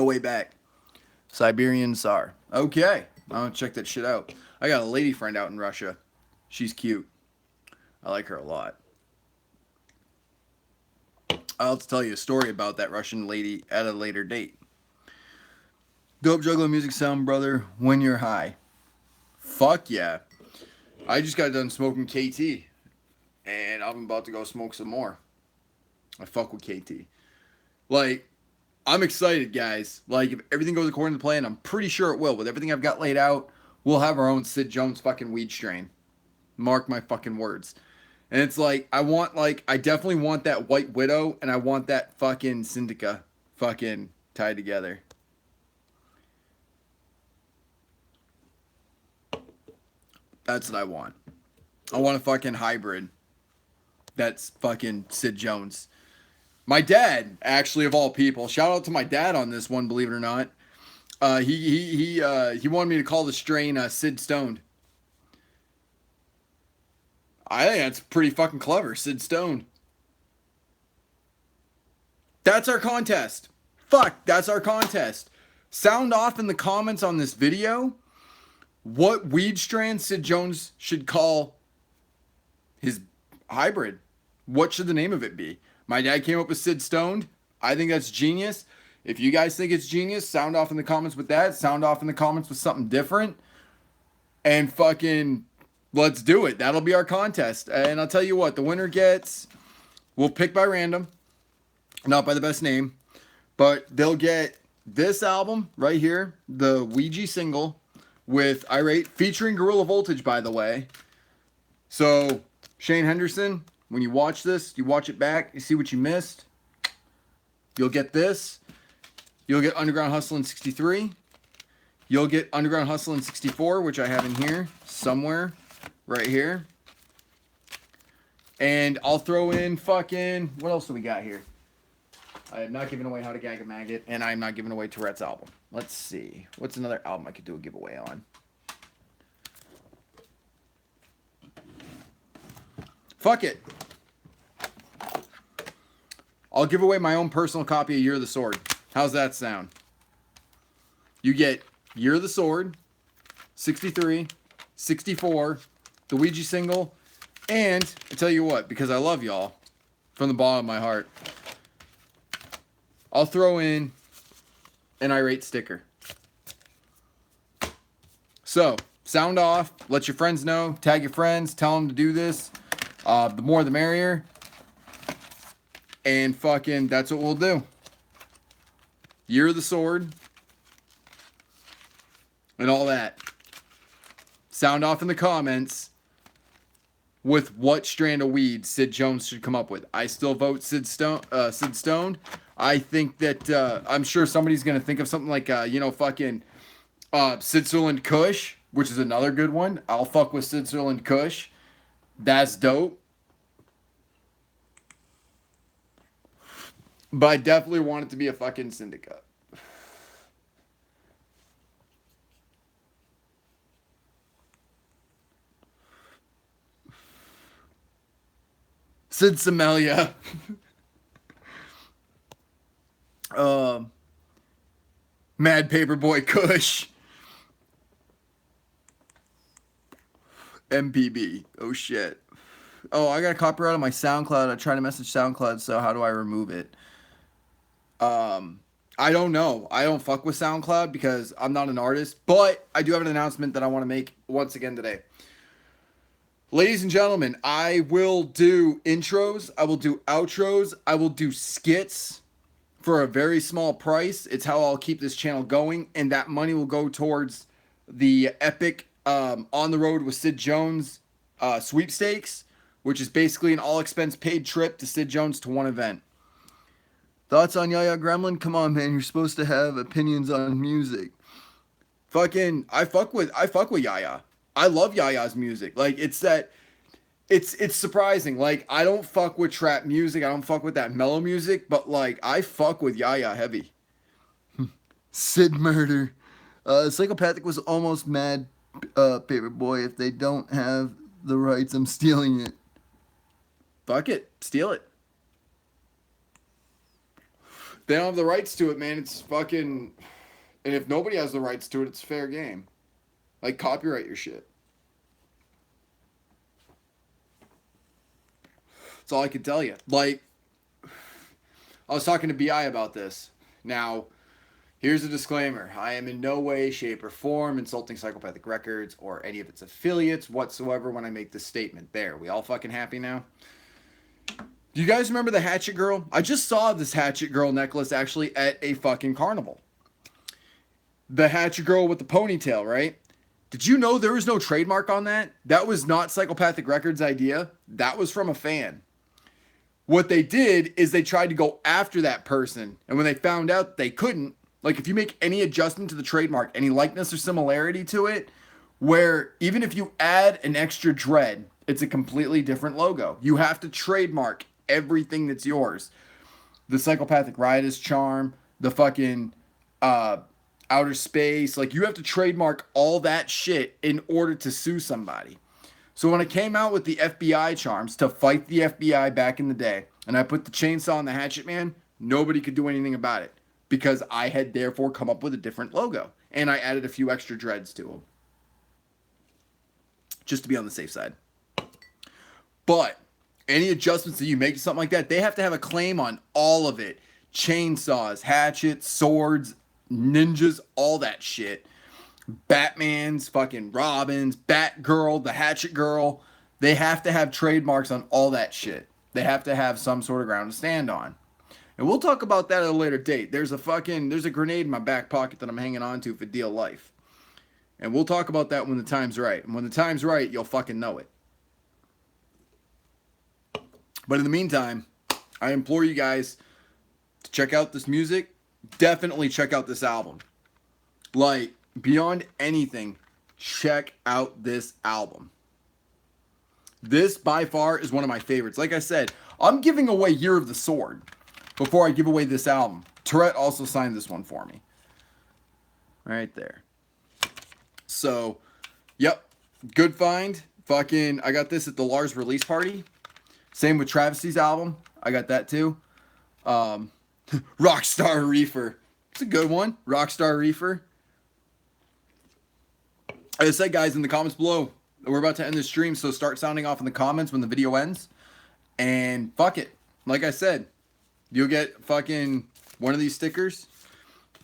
way back. Siberian Tsar. Okay, I'll check that shit out. I got a lady friend out in Russia. She's cute. I like her a lot. I'll tell you a story about that Russian lady at a later date. Dope juggler music sound, brother, when you're high. Fuck yeah. I just got done smoking KT. And I'm about to go smoke some more. I fuck with KT. Like, I'm excited, guys. Like, if everything goes according to plan, I'm pretty sure it will. With everything I've got laid out, we'll have our own Sid Jones fucking weed strain. Mark my fucking words. And it's like, I definitely want that White Widow, and I want that fucking Syndica fucking tied together. That's what I want. I want a fucking hybrid. That's fucking Sid Jones. My dad, actually, of all people, shout out to my dad on this one, believe it or not. He wanted me to call the strain Sid Stoned. I think that's pretty fucking clever, Sid Stoned. That's our contest. Fuck, that's our contest. Sound off in the comments on this video what weed strain Sid Jones should call his hybrid. What should the name of it be? My dad came up with Sid Stoned. I think that's genius. If you guys think it's genius, sound off in the comments with that. Sound off in the comments with something different. And fucking, let's do it. That'll be our contest. And I'll tell you what, the winner gets, we'll pick by random, not by the best name, but they'll get this album right here, the Ouija single with Irate, featuring Gorilla Voltage, by the way. So, Shane Henderson, when you watch this, you watch it back, you see what you missed. You'll get this. You'll get Underground Hustlin' 63. You'll get Underground Hustlin' 64, which I have in here somewhere, right here. And I'll throw in fucking, what else do we got here? I am not giving away How to Gag a Maggot, and I'm not giving away Tourette's album. Let's see. What's another album I could do a giveaway on? Fuck it. I'll give away my own personal copy of Year of the Sword. How's that sound? You get Year of the Sword, 63, 64, the Ouija single, and I tell you what, because I love y'all from the bottom of my heart, I'll throw in an Irate sticker. So, sound off. Let your friends know. Tag your friends. Tell them to do this. The more the merrier. And fucking, that's what we'll do. Year of the Sword. And all that. Sound off in the comments with what strand of weed Sid Jones should come up with. I still vote Sid Stone. I think that I'm sure somebody's gonna think of something like fucking Switzerland Kush, which is another good one. I'll fuck with Switzerland Kush. That's dope. But I definitely want it to be a fucking syndicate. Sid Somalia. Mad Paperboy Kush. MPB. Oh shit. Oh, I got a copyright on my SoundCloud. I tried to message SoundCloud, so how do I remove it? I don't know. I don't fuck with SoundCloud because I'm not an artist, but I do have an announcement that I want to make once again today. Ladies and gentlemen, I will do intros, I will do outros, I will do skits for a very small price. It's how I'll keep this channel going, and that money will go towards the epic On the Road with Sid Jones sweepstakes, which is basically an all-expense paid trip to Sid Jones to one event. Thoughts on Yaya Gremlin? Come on, man. You're supposed to have opinions on music. Fucking, I fuck with Yaya. I love Yaya's music. Like, it's surprising. Like, I don't fuck with trap music. I don't fuck with that mellow music. But, like, I fuck with Yaya heavy. Sid Murder. Psychopathic was almost mad, Paperboy. If they don't have the rights, I'm stealing it. Fuck it. Steal it. They don't have the rights to it, man. It's fucking... And if nobody has the rights to it, it's fair game. Like, copyright your shit. That's all I can tell you. Like, I was talking to BI about this. Now, here's a disclaimer. I am in no way, shape, or form insulting Psychopathic Records or any of its affiliates whatsoever when I make this statement. There. We all fucking happy now? Do you guys remember the Hatchet Girl? I just saw this Hatchet Girl necklace actually at a fucking carnival. The Hatchet Girl with the ponytail, right? Did you know there was no trademark on that? That was not Psychopathic Records' idea. That was from a fan. What they did is they tried to go after that person. And when they found out they couldn't, like if you make any adjustment to the trademark, any likeness or similarity to it, where even if you add an extra dread, it's a completely different logo. You have to trademark everything that's yours. The Psychopathic Riotous charm, the fucking outer space, like you have to trademark all that shit in order to sue somebody. So when I came out with the FBI charms to fight the FBI back in the day, and I put the chainsaw on the Hatchet Man, nobody could do anything about it because I had therefore come up with a different logo, and I added a few extra dreads to them just to be on the safe side. But any adjustments that you make to something like that, they have to have a claim on all of it. Chainsaws, hatchets, swords, ninjas, all that shit. Batman's, fucking Robin's, Batgirl, the Hatchet Girl. They have to have trademarks on all that shit. They have to have some sort of ground to stand on. And we'll talk about that at a later date. There's a grenade in my back pocket that I'm hanging on to for dear life. And we'll talk about that when the time's right. And when the time's right, you'll fucking know it. But in the meantime, I implore you guys to check out this music. Definitely check out this album. Like, beyond anything, check out this album. This, by far, is one of my favorites. Like I said, I'm giving away Year of the Sword before I give away this album. Tourette also signed this one for me. Right there. So, yep. Good find. Fucking, I got this at the Lars release party. Same with Travisty's album. I got that too. Rockstar Reefer. It's a good one. Rockstar Reefer. Like I said, guys, in the comments below, we're about to end this stream, so start sounding off in the comments when the video ends. And fuck it. Like I said, you'll get fucking one of these stickers.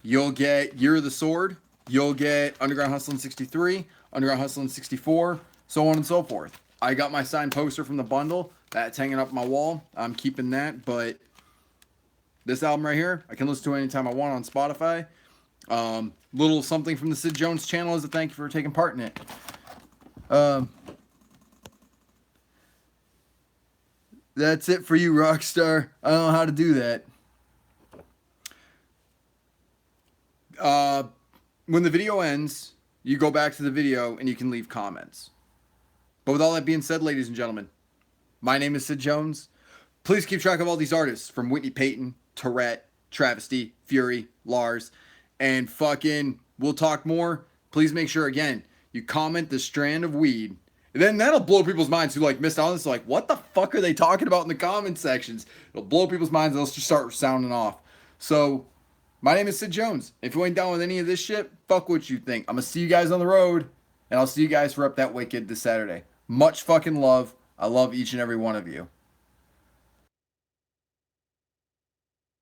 You'll get Year of the Sword. You'll get Underground Hustlin' 63. Underground Hustling 64, so on and so forth. I got my signed poster from the bundle. That's hanging up my wall. I'm keeping that, but this album right here, I can listen to anytime I want on Spotify. Little something from the Sid Jones channel as a thank you for taking part in it. That's it for you, Rockstar. I don't know how to do that. When the video ends, you go back to the video and you can leave comments. But with all that being said, ladies and gentlemen, my name is Sid Jones. Please keep track of all these artists from Whitney Peyton, Tourette, Travesty, Fury, Lars, and fucking we'll talk more. Please make sure, again, you comment the strand of weed. And then that'll blow people's minds who like missed out on this. Like, what the fuck are they talking about in the comment sections? It'll blow people's minds and they'll just start sounding off. So, my name is Sid Jones. If you ain't down with any of this shit, fuck what you think. I'm going to see you guys on the road. And I'll see you guys for Up That Wicked this Saturday. Much fucking love. I love each and every one of you.